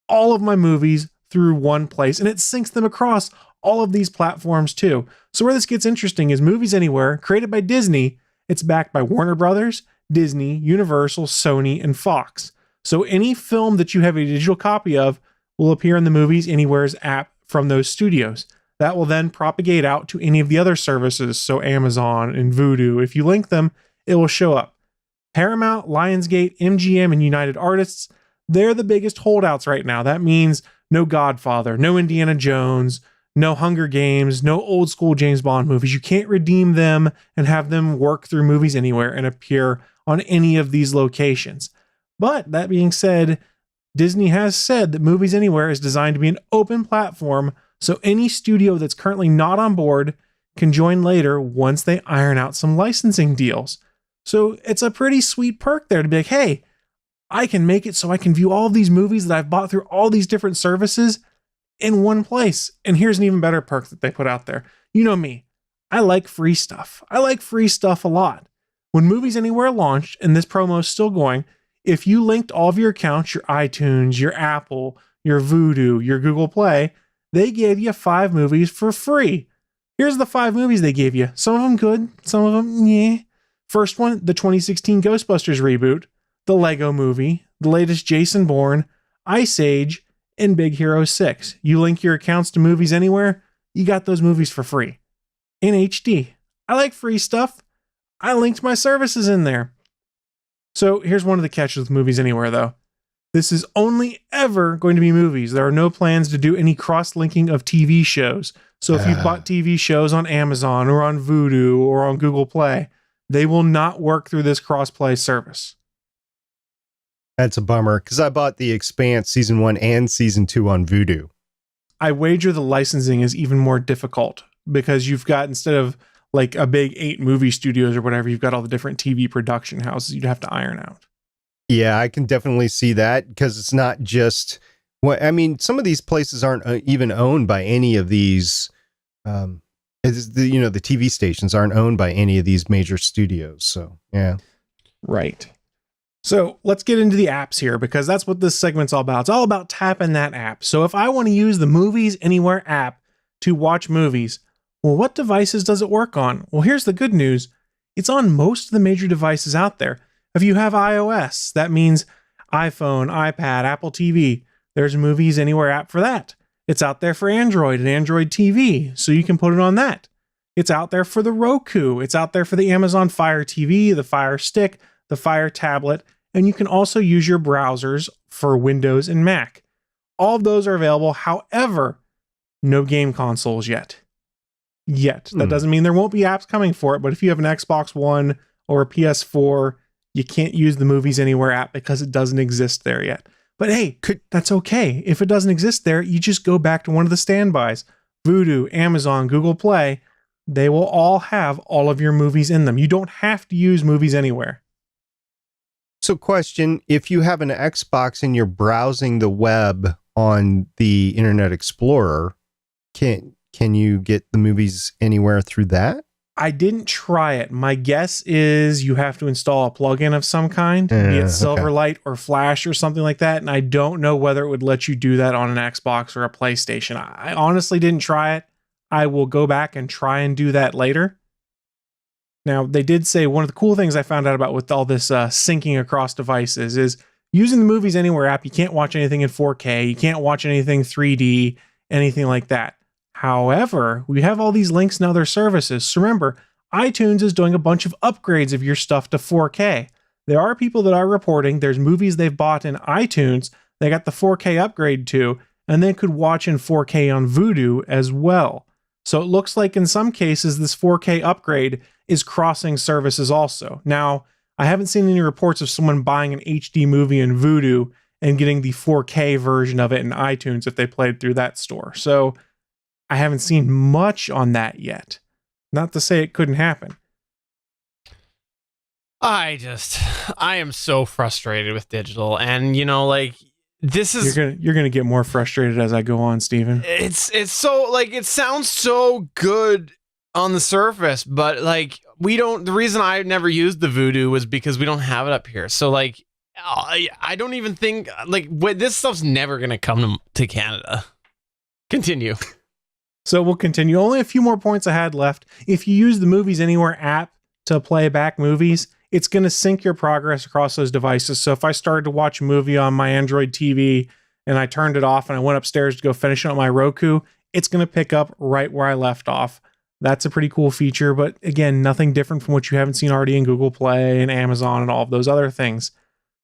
Speaker 7: all of my movies through one place, and it syncs them across all of these platforms too. So where this gets interesting is Movies Anywhere, created by Disney. It's backed by Warner Brothers, Disney, Universal, Sony, and Fox. So any film that you have a digital copy of will appear in the Movies Anywhere's app from those studios. That will then propagate out to any of the other services, so Amazon and Vudu. If you link them, it will show up. Paramount, Lionsgate, MGM, and United Artists, they're the biggest holdouts right now. That means no Godfather, no Indiana Jones, no Hunger Games, no old school James Bond movies. You can't redeem them and have them work through Movies Anywhere and appear on any of these locations. But that being said, Disney has said that Movies Anywhere is designed to be an open platform, so any studio that's currently not on board can join later once they iron out some licensing deals. So it's a pretty sweet perk there to be like, hey, I can make it so I can view all of these movies that I've bought through all these different services in one place. And here's an even better perk that they put out there. You know me, I like free stuff. I like free stuff a lot. When Movies Anywhere launched, and this promo is still going, if you linked all of your accounts, your iTunes, your Apple, your Vudu, your Google Play, they gave you 5 movies for free. Here's the 5 movies they gave you. Some of them good, some of them, yeah. First one, the 2016 Ghostbusters reboot, the Lego Movie, the latest Jason Bourne, Ice Age, and Big Hero 6. You link your accounts to Movies Anywhere, you got those movies for free. In HD. I like free stuff. I linked my services in there. So here's one of the catches with Movies Anywhere though. This is only ever going to be movies. There are no plans to do any cross-linking of TV shows. So if you've bought TV shows on Amazon or on Vudu or on Google Play, they will not work through this cross-play service.
Speaker 6: That's a bummer, because I bought The Expanse Season 1 and Season 2 on Vudu.
Speaker 7: I wager the licensing is even more difficult because you've got, instead of like a big 8 movie studios or whatever, you've got all the different TV production houses you'd have to iron out.
Speaker 6: Yeah, I can definitely see that, because it's not just what I mean. Some of these places aren't even owned by any of these. The TV stations aren't owned by any of these major studios. So yeah,
Speaker 7: right. So let's get into the apps here, because that's what this segment's all about. It's all about tapping that app. So if I want to use the Movies Anywhere app to watch movies, well, what devices does it work on? Well, here's the good news. It's on most of the major devices out there. If you have iOS, that means iPhone, iPad, Apple TV. There's a Movies Anywhere app for that. It's out there for Android and Android TV, so you can put it on that. It's out there for the Roku. It's out there for the Amazon Fire TV, the Fire Stick, the Fire Tablet, and you can also use your browsers for Windows and Mac. All of those are available. However, no game consoles yet. That doesn't mean there won't be apps coming for it, but if you have an Xbox One or a PS4, you can't use the Movies Anywhere app because it doesn't exist there yet. But hey, that's okay. If it doesn't exist there, you just go back to one of the standbys. Vudu, Amazon, Google Play, they will all have all of your movies in them. You don't have to use Movies Anywhere.
Speaker 6: So question, if you have an Xbox and you're browsing the web on the Internet Explorer, can you get the Movies Anywhere through that?
Speaker 7: I didn't try it. My guess is you have to install a plugin of some kind, be it Silverlight or Flash or something like that. And I don't know whether it would let you do that on an Xbox or a PlayStation. I honestly didn't try it. I will go back and try and do that later. Now, they did say one of the cool things I found out about with all this syncing across devices is using the Movies Anywhere app, you can't watch anything in 4K, you can't watch anything 3D, anything like that. However, we have all these links in other services. So remember, iTunes is doing a bunch of upgrades of your stuff to 4K. There are people that are reporting there's movies they've bought in iTunes they got the 4K upgrade to, and they could watch in 4K on Vudu as well. So it looks like in some cases this 4K upgrade is crossing services also. Now, I haven't seen any reports of someone buying an HD movie in Vudu and getting the 4K version of it in iTunes if they played through that store. So I haven't seen much on that yet. Not to say it couldn't happen.
Speaker 5: I am so frustrated with digital, and this is
Speaker 7: you're gonna get more frustrated as I go on, Steven.
Speaker 5: It's so it sounds so good on the surface, but the reason I never used the Vudu was because we don't have it up here. So I don't even think this stuff's never gonna come to Canada. Continue.
Speaker 7: So we'll continue. Only a few more points I had left. If you use the Movies Anywhere app to play back movies, it's going to sync your progress across those devices. So if I started to watch a movie on my Android TV and I turned it off and I went upstairs to go finish it on my Roku, it's going to pick up right where I left off. That's a pretty cool feature, but again, nothing different from what you haven't seen already in Google Play and Amazon and all of those other things.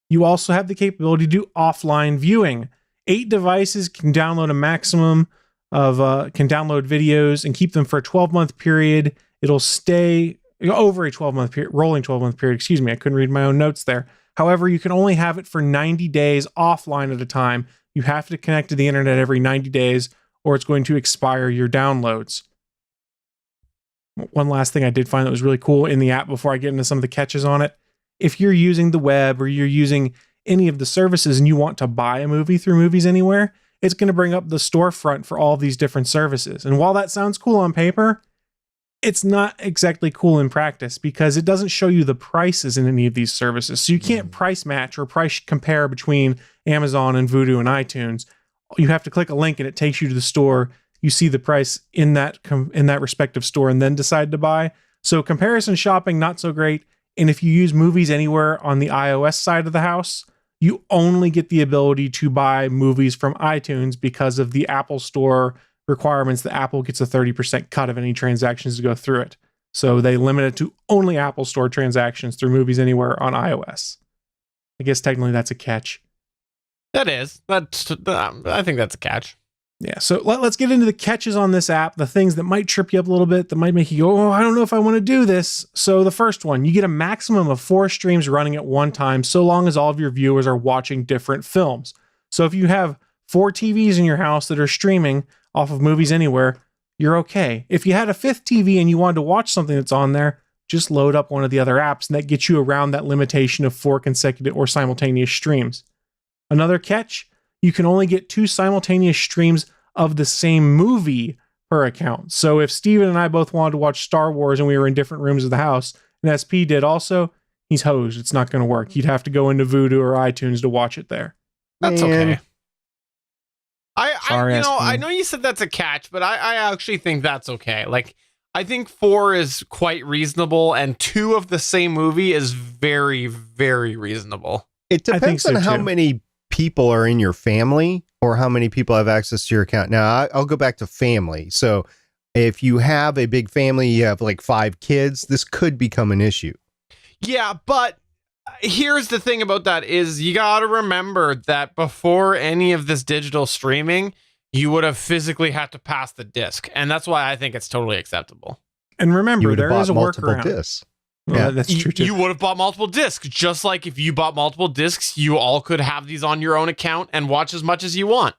Speaker 7: You also have the capability to do offline viewing. 8 devices can download a maximum of can download videos and keep them for a 12-month period. It'll stay over a 12-month period, rolling 12-month period. Excuse me, I couldn't read my own notes there. However, you can only have it for 90 days offline at a time. You have to connect to the internet every 90 days, or it's going to expire your downloads. One last thing I did find that was really cool in the app before I get into some of the catches on it. If you're using the web or you're using any of the services and you want to buy a movie through Movies Anywhere, it's going to bring up the storefront for all of these different services. And while that sounds cool on paper, it's not exactly cool in practice because it doesn't show you the prices in any of these services. So you can't price match or price compare between Amazon and Vudu and iTunes. You have to click a link and it takes you to the store. You see the price in that respective store and then decide to buy. So comparison shopping, not so great. And if you use Movies Anywhere on the iOS side of the house, you only get the ability to buy movies from iTunes because of the Apple Store requirements. The Apple gets a 30% cut of any transactions to go through it. So they limit it to only Apple Store transactions through Movies Anywhere on iOS. I guess technically that's a catch.
Speaker 5: That is. I think that's a catch.
Speaker 7: Yeah, so let's get into the catches on this app, the things that might trip you up a little bit, that might make you go, oh, I don't know if I want to do this. So the first one, you get a maximum of 4 streams running at one time, so long as all of your viewers are watching different films. So if you have 4 TVs in your house that are streaming off of Movies Anywhere, you're okay. If you had a 5th TV and you wanted to watch something that's on there, just load up one of the other apps, and that gets you around that limitation of 4 consecutive or simultaneous streams. Another catch, you can only get 2 simultaneous streams of the same movie per account. So if Steven and I both wanted to watch Star Wars and we were in different rooms of the house, and SP did also, he's hosed. It's not going to work. He'd have to go into Vudu or iTunes to watch it there.
Speaker 5: That's okay.
Speaker 7: Sorry,
Speaker 5: I know you said that's a catch, but I actually think that's okay. I think 4 is quite reasonable, and 2 of the same movie is very, very reasonable.
Speaker 6: It depends on how many people are in your family or how many people have access to your account. Now, I'll go back to family. So if you have a big family, you have 5 kids, this could become an issue.
Speaker 5: Yeah, but here's the thing about that is you got to remember that before any of this digital streaming, you would have physically had to pass the disc. And that's why I think it's totally acceptable.
Speaker 7: And remember, there is a workaround.
Speaker 6: Discs.
Speaker 7: Well, that's true too.
Speaker 5: You would have bought multiple discs. Just like if you bought multiple discs, you all could have these on your own account and watch as much as you want.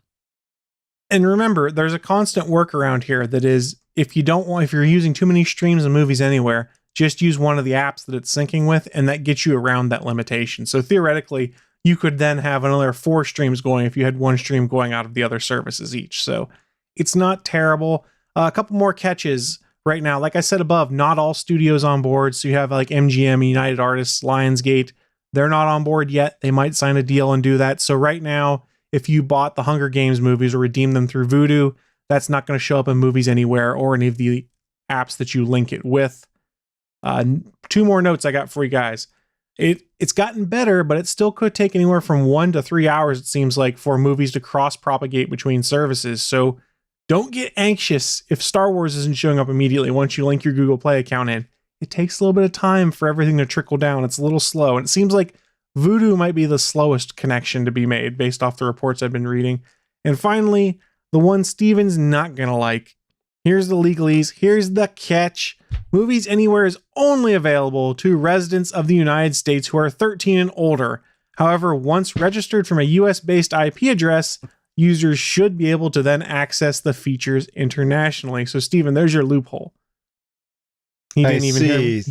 Speaker 7: And remember, there's a constant workaround here that is, if you're using too many streams of movies anywhere, just use one of the apps that it's syncing with, and that gets you around that limitation. So theoretically, you could then have another 4 streams going if you had one stream going out of the other services each. So it's not terrible. A couple more catches right now. Like I said above, not all studios on board. So you have like MGM, United Artists, Lionsgate. They're not on board yet. They might sign a deal and do that. So right now, if you bought the Hunger Games movies or redeemed them through Vudu, that's not going to show up in Movies Anywhere or any of the apps that you link it with. 2 more notes I got for you guys. It's gotten better, but it still could take anywhere from 1 to 3 hours, it seems like, for movies to cross-propagate between services. So don't get anxious if Star Wars isn't showing up immediately once you link your Google Play account in. It takes a little bit of time for everything to trickle down. It's a little slow, and it seems like Vudu might be the slowest connection to be made based off the reports I've been reading. And finally, the one Steven's not going to like. Here's the legalese. Here's the catch. Movies Anywhere is only available to residents of the United States who are 13 and older. However, once registered from a US-based IP address, users should be able to then access the features internationally. So, Steven, there's your loophole. He didn't even hear.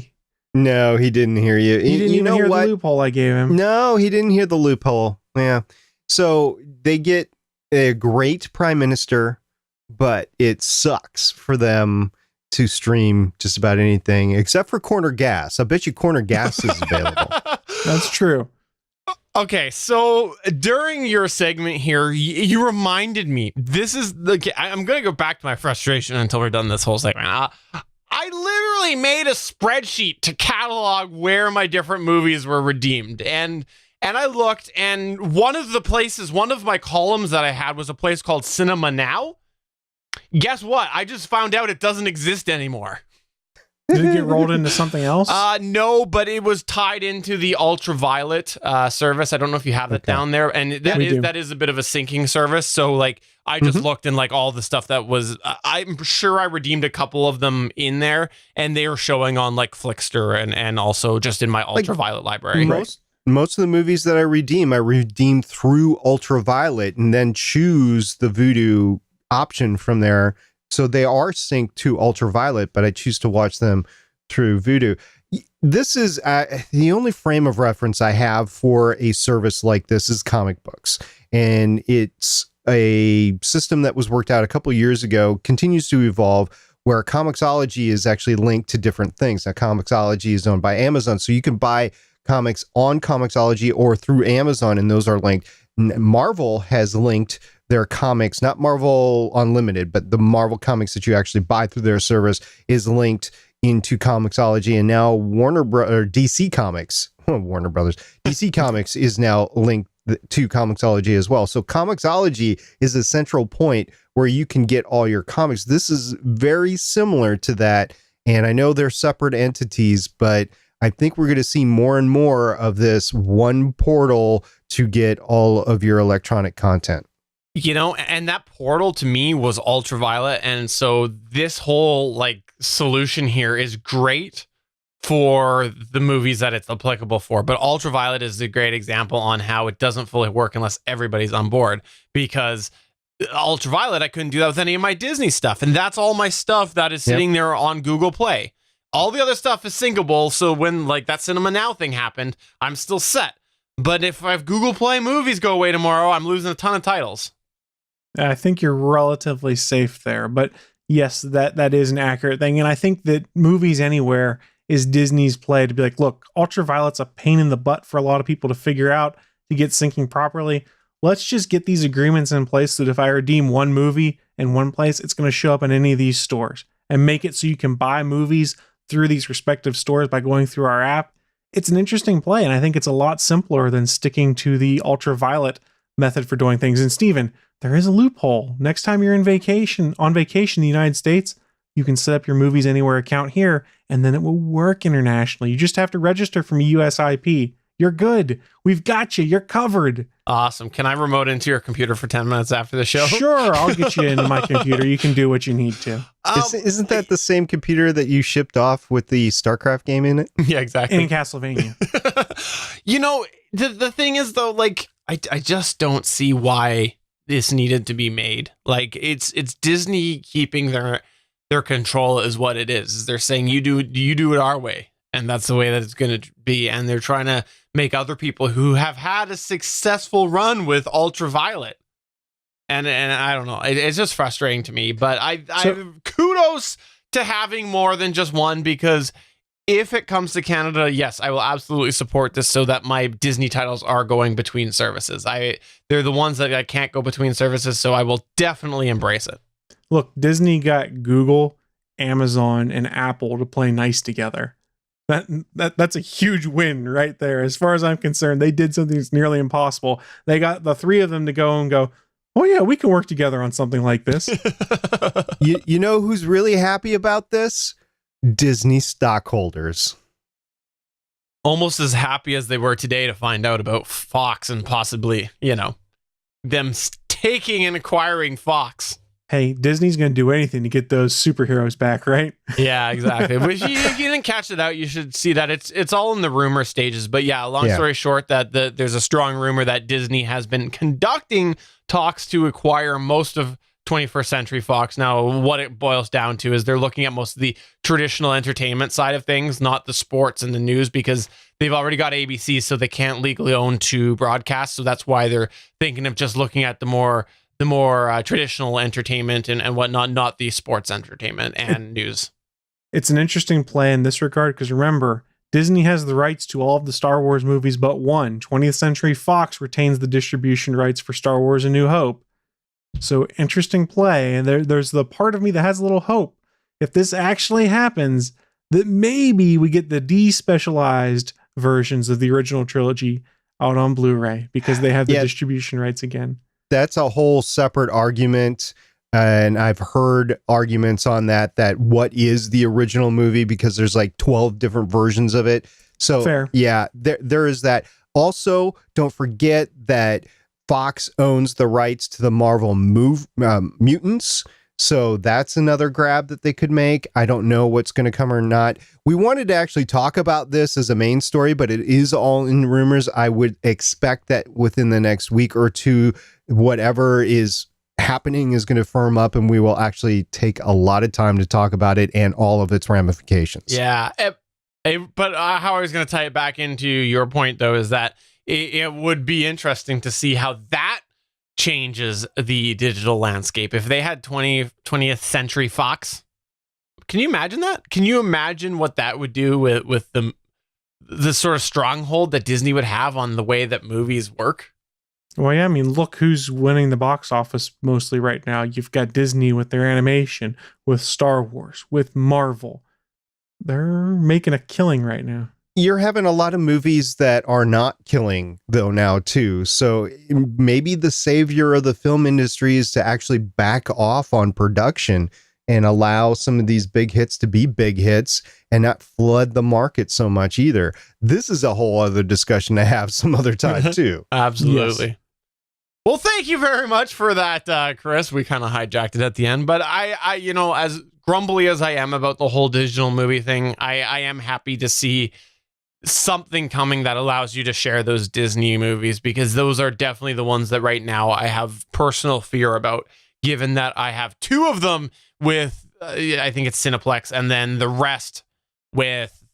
Speaker 6: No, he didn't hear you.
Speaker 7: He didn't even hear the loophole I gave him.
Speaker 6: No, he didn't hear the loophole. Yeah. So they get a great prime minister, but it sucks for them to stream just about anything except for Corner Gas. I bet you Corner Gas is available.
Speaker 7: That's true.
Speaker 5: Okay, so during your segment here, you reminded me. I'm going to go back to my frustration until we're done this whole segment. I literally made a spreadsheet to catalog where my different movies were redeemed. And I looked, and one of my columns that I had was a place called Cinema Now. Guess what? I just found out it doesn't exist anymore.
Speaker 7: Did it get rolled into something else?
Speaker 5: No, but it was tied into the Ultraviolet service. I don't know if you have that down there, and that is a bit of a syncing service. So like, I just looked in like all the stuff that was. I'm sure I redeemed a couple of them in there, and they are showing on like Flickster and also just in my Ultraviolet library.
Speaker 6: Most of the movies that I redeem through Ultraviolet, and then choose the Vudu option from there. So they are synced to Ultraviolet, but I choose to watch them through Vudu. This is the only frame of reference I have for a service like this is comic books. And it's a system that was worked out a couple years ago, continues to evolve, where Comixology is actually linked to different things. Now, Comixology is owned by Amazon, so you can buy comics on Comixology or through Amazon, and those are linked. Marvel has linked their comics, not Marvel Unlimited, but the Marvel comics that you actually buy through their service is linked into Comixology, and now DC Comics, Warner Brothers, DC Comics is now linked to Comixology as well. So Comixology is a central point where you can get all your comics. This is very similar to that, and I know they're separate entities, but I think we're going to see more and more of this one portal to get all of your electronic content.
Speaker 5: You know, and that portal to me was Ultraviolet. And so this whole like solution here is great for the movies that it's applicable for. But Ultraviolet is a great example on how it doesn't fully work unless everybody's on board, because Ultraviolet, I couldn't do that with any of my Disney stuff. And that's all my stuff that is sitting there on Google Play. All the other stuff is syncable. So when like that Cinema Now thing happened, I'm still set. But if I have Google Play movies go away tomorrow, I'm losing a ton of titles.
Speaker 7: I think you're relatively safe there, but yes, that is an accurate thing. And I think that Movies Anywhere is Disney's play to be like, look, Ultraviolet's a pain in the butt for a lot of people to figure out to get syncing properly. Let's just get these agreements in place so that if I redeem one movie in one place, it's going to show up in any of these stores, and make it so you can buy movies through these respective stores by going through our app. It's an interesting play, and I think it's a lot simpler than sticking to the Ultraviolet method for doing things. And Steven, there is a loophole. Next time you're on vacation in the United States, you can set up your Movies Anywhere account here, and then it will work internationally. You just have to register from a US IP. You're good. We've got you. You're covered.
Speaker 5: Awesome. Can I remote into your computer for 10 minutes after the show?
Speaker 7: Sure. I'll get you into my computer. You can do what you need to.
Speaker 6: Isn't that the same computer that you shipped off with the StarCraft game in it?
Speaker 5: Yeah, exactly.
Speaker 7: In Castlevania.
Speaker 5: The thing is though, like I just don't see why this needed to be made. Like it's Disney keeping their control is what it is. They're saying you do it our way, and that's the way that it's going to be. And they're trying to make other people who have had a successful run with Ultraviolet. And I don't know. It's just frustrating to me. But I kudos to having more than just one, because if it comes to Canada, yes, I will absolutely support this so that my Disney titles are going between services. They're the ones that I can't go between services, so I will definitely embrace it.
Speaker 7: Look, Disney got Google, Amazon, and Apple to play nice together. That's a huge win right there. As far as I'm concerned, they did something that's nearly impossible. They got the three of them to go and go, oh yeah, we can work together on something like this.
Speaker 6: You know who's really happy about this? Disney stockholders.
Speaker 5: Almost as happy as they were today to find out about Fox and possibly, them taking and acquiring Fox.
Speaker 7: Hey, Disney's going to do anything to get those superheroes back, right?
Speaker 5: Yeah, exactly. But if you didn't catch it out, you should see that it's all in the rumor stages. But yeah, long story short, that there's a strong rumor that Disney has been conducting talks to acquire most of 21st Century Fox. Now, what it boils down to is they're looking at most of the traditional entertainment side of things, not the sports and the news, because they've already got ABC, so they can't legally own two broadcasts. So that's why they're thinking of just looking at the more traditional entertainment and whatnot, not the sports entertainment and news.
Speaker 7: It's an interesting play in this regard, because remember, Disney has the rights to all of the Star Wars movies but one. 20th Century Fox retains the distribution rights for Star Wars A New Hope. So interesting play, and there's the part of me that has a little hope. If this actually happens, that maybe we get the despecialized versions of the original trilogy out on Blu-ray, because they have the distribution rights again.
Speaker 6: That's a whole separate argument, and I've heard arguments on that what is the original movie, because there's like 12 different versions of it. So
Speaker 7: fair.
Speaker 6: Yeah, there is that. Also, don't forget that Fox owns the rights to the Marvel Mutants. So that's another grab that they could make. I don't know what's going to come or not. We wanted to actually talk about this as a main story, but it is all in rumors. I would expect that within the next week or two, whatever is happening is going to firm up, and we will actually take a lot of time to talk about it and all of its ramifications.
Speaker 5: Yeah. But how I was going to tie it back into your point, though, is that it would be interesting to see how that changes the digital landscape. If they had 20th Century Fox, can you imagine that? Can you imagine what that would do with the sort of stronghold that Disney would have on the way that movies work?
Speaker 7: Well, yeah, I mean, look who's winning the box office mostly right now. You've got Disney with their animation, with Star Wars, with Marvel. They're making a killing right now.
Speaker 6: You're having a lot of movies that are not killing, though, now, too. So maybe the savior of the film industry is to actually back off on production and allow some of these big hits to be big hits and not flood the market so much either. This is a whole other discussion to have some other time, too.
Speaker 5: Absolutely.
Speaker 7: Yes.
Speaker 5: Well, thank you very much for that, Chris. We kind of hijacked it at the end, but I as grumbly as I am about the whole digital movie thing, I am happy to see something coming that allows you to share those Disney movies, because those are definitely the ones that right now I have personal fear about, given that I have two of them with I think it's Cineplex, and then the rest with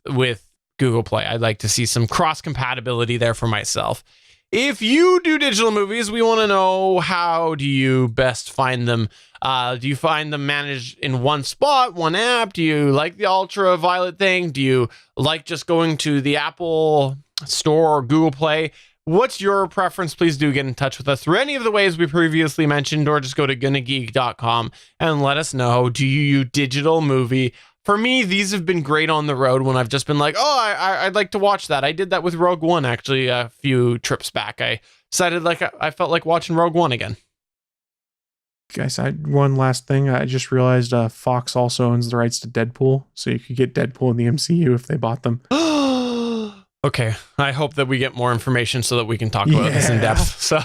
Speaker 5: Google Play. I'd like to see some cross compatibility there for myself. If you do digital movies, we want to know, how do you best find them? Do you find them managed in one spot, one app? Do you like the ultraviolet thing? Do you like just going to the Apple Store or Google Play? What's your preference? Please do get in touch with us through any of the ways we previously mentioned, or just go to gonnageek.com and let us know. Do you digital movie? For me, these have been great on the road when I've just been like, oh, I'd like to watch that. I did that with Rogue One, actually, a few trips back. I decided I felt like watching Rogue One again.
Speaker 7: Guys, one last thing. I just realized Fox also owns the rights to Deadpool, so you could get Deadpool in the MCU if they bought them.
Speaker 5: Okay, I hope that we get more information so that we can talk about this in depth. So,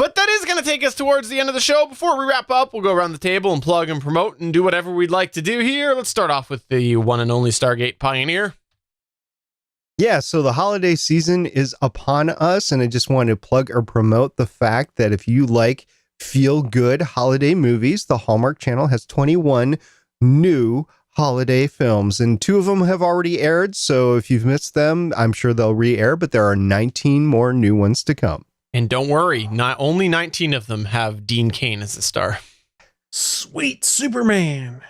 Speaker 5: But that is going to take us towards the end of the show. Before we wrap up, we'll go around the table and plug and promote and do whatever we'd like to do here. Let's start off with the one and only Stargate Pioneer.
Speaker 6: Yeah, so the holiday season is upon us, and I just want to plug or promote the fact that if you like feel-good holiday movies, the Hallmark Channel has 21 new holiday films, and 2 of them have already aired, so if you've missed them, I'm sure they'll re-air, but there are 19 more new ones to come.
Speaker 5: And don't worry, not only 19 of them have Dean Cain as the star.
Speaker 7: Sweet Superman.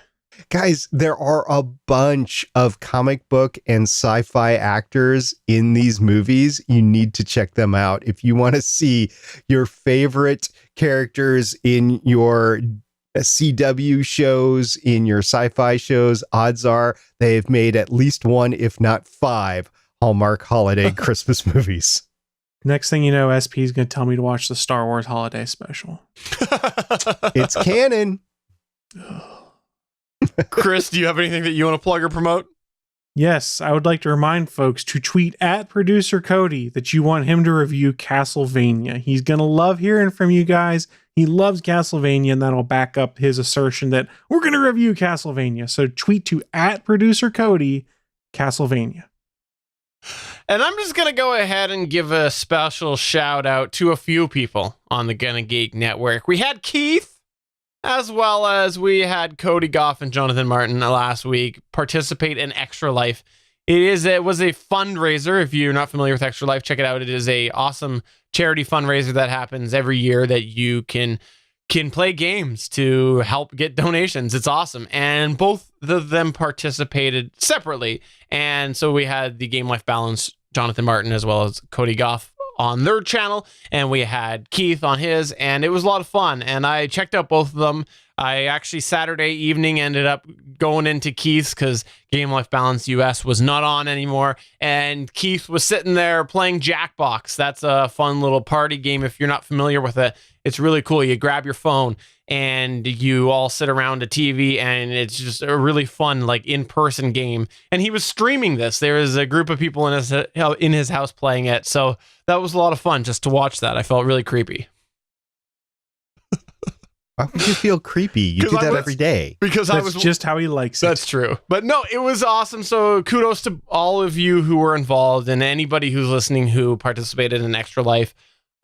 Speaker 6: Guys, there are a bunch of comic book and sci-fi actors in these movies. You need to check them out. If you want to see your favorite characters in your CW shows, in your sci-fi shows, odds are they've made at least 1, if not 5, Hallmark holiday Christmas movies.
Speaker 7: Next thing you know, SP is going to tell me to watch the Star Wars holiday special.
Speaker 6: It's canon.
Speaker 5: Chris, do you have anything that you want to plug or promote?
Speaker 7: Yes, I would like to remind folks to tweet at producer Cody that you want him to review Castlevania. He's going to love hearing from you guys. He loves Castlevania, and that'll back up his assertion that we're going to review Castlevania. So tweet to at producer Cody, Castlevania.
Speaker 5: And I'm just going to go ahead and give a special shout out to a few people on the Gonna Geek Network. We had Keith, as well as we had Cody Goff and Jonathan Martin last week participate in Extra Life. It was a fundraiser. If you're not familiar with Extra Life, check it out. It is a awesome charity fundraiser that happens every year that you can play games to help get donations. It's awesome. And both of them participated separately. And so we had the Game Life Balance, Jonathan Martin, as well as Cody Goff on their channel, and we had Keith on his, and it was a lot of fun. And I checked out both of them. I actually Saturday evening ended up going into Keith's because Game Life Balance US was not on anymore, and Keith was sitting there playing Jackbox. That's a fun little party game if you're not familiar with it. It's really cool. You grab your phone and you all sit around a TV, and it's just a really fun, like, in-person game. And he was streaming this. There was a group of people in his house playing it, so that was a lot of fun just to watch that. I felt really creepy.
Speaker 6: Why would you feel creepy? You do that every day.
Speaker 5: Because
Speaker 7: that's just how he likes it.
Speaker 5: That's true. But no, it was awesome. So kudos to all of you who were involved and anybody who's listening who participated in Extra Life.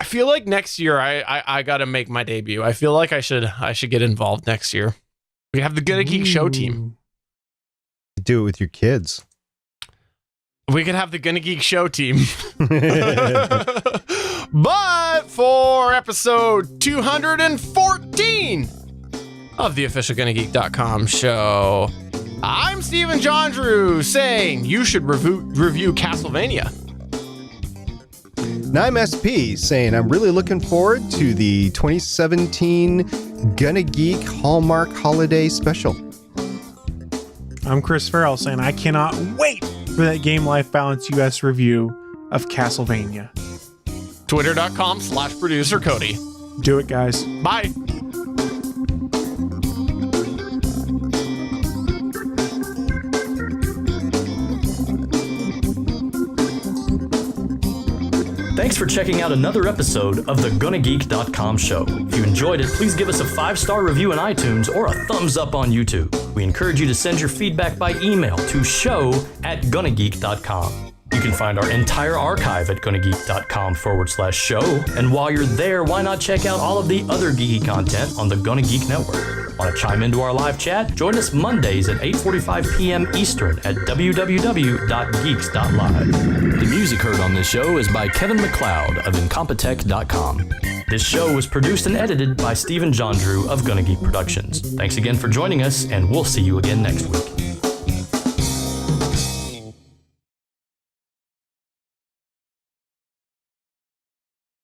Speaker 5: I feel like next year I got to make my debut. I feel like I should get involved next year. We have the Gonna Geek show team.
Speaker 6: Do it with your kids.
Speaker 5: We could have the Gonna Geek show team. But for episode 214 of the official GonnaGeek.com show, I'm Stephen John Drew saying you should review Castlevania.
Speaker 6: And I'm SP saying I'm really looking forward to the 2017 Gonna Geek Hallmark Holiday Special.
Speaker 7: I'm Chris Farrell saying I cannot wait for that Game Life Balance US review of Castlevania.
Speaker 5: Twitter.com/producer Cody.
Speaker 7: Do it, guys.
Speaker 5: Bye.
Speaker 4: Thanks for checking out another episode of the GonnaGeek.com show. If you enjoyed it, please give us a 5-star review in iTunes or a thumbs up on YouTube. We encourage you to send your feedback by email to show@GonnaGeek.com. You can find our entire archive at GonnaGeek.com/show. And while you're there, why not check out all of the other geeky content on the Gonna Geek Network? Want to chime into our live chat? Join us Mondays at 8:45 p.m. Eastern at www.geeks.live. The music heard on this show is by Kevin MacLeod of Incompetech.com. This show was produced and edited by Stephen John Drew of Gonna Geek Productions. Thanks again for joining us, and we'll see you again next week.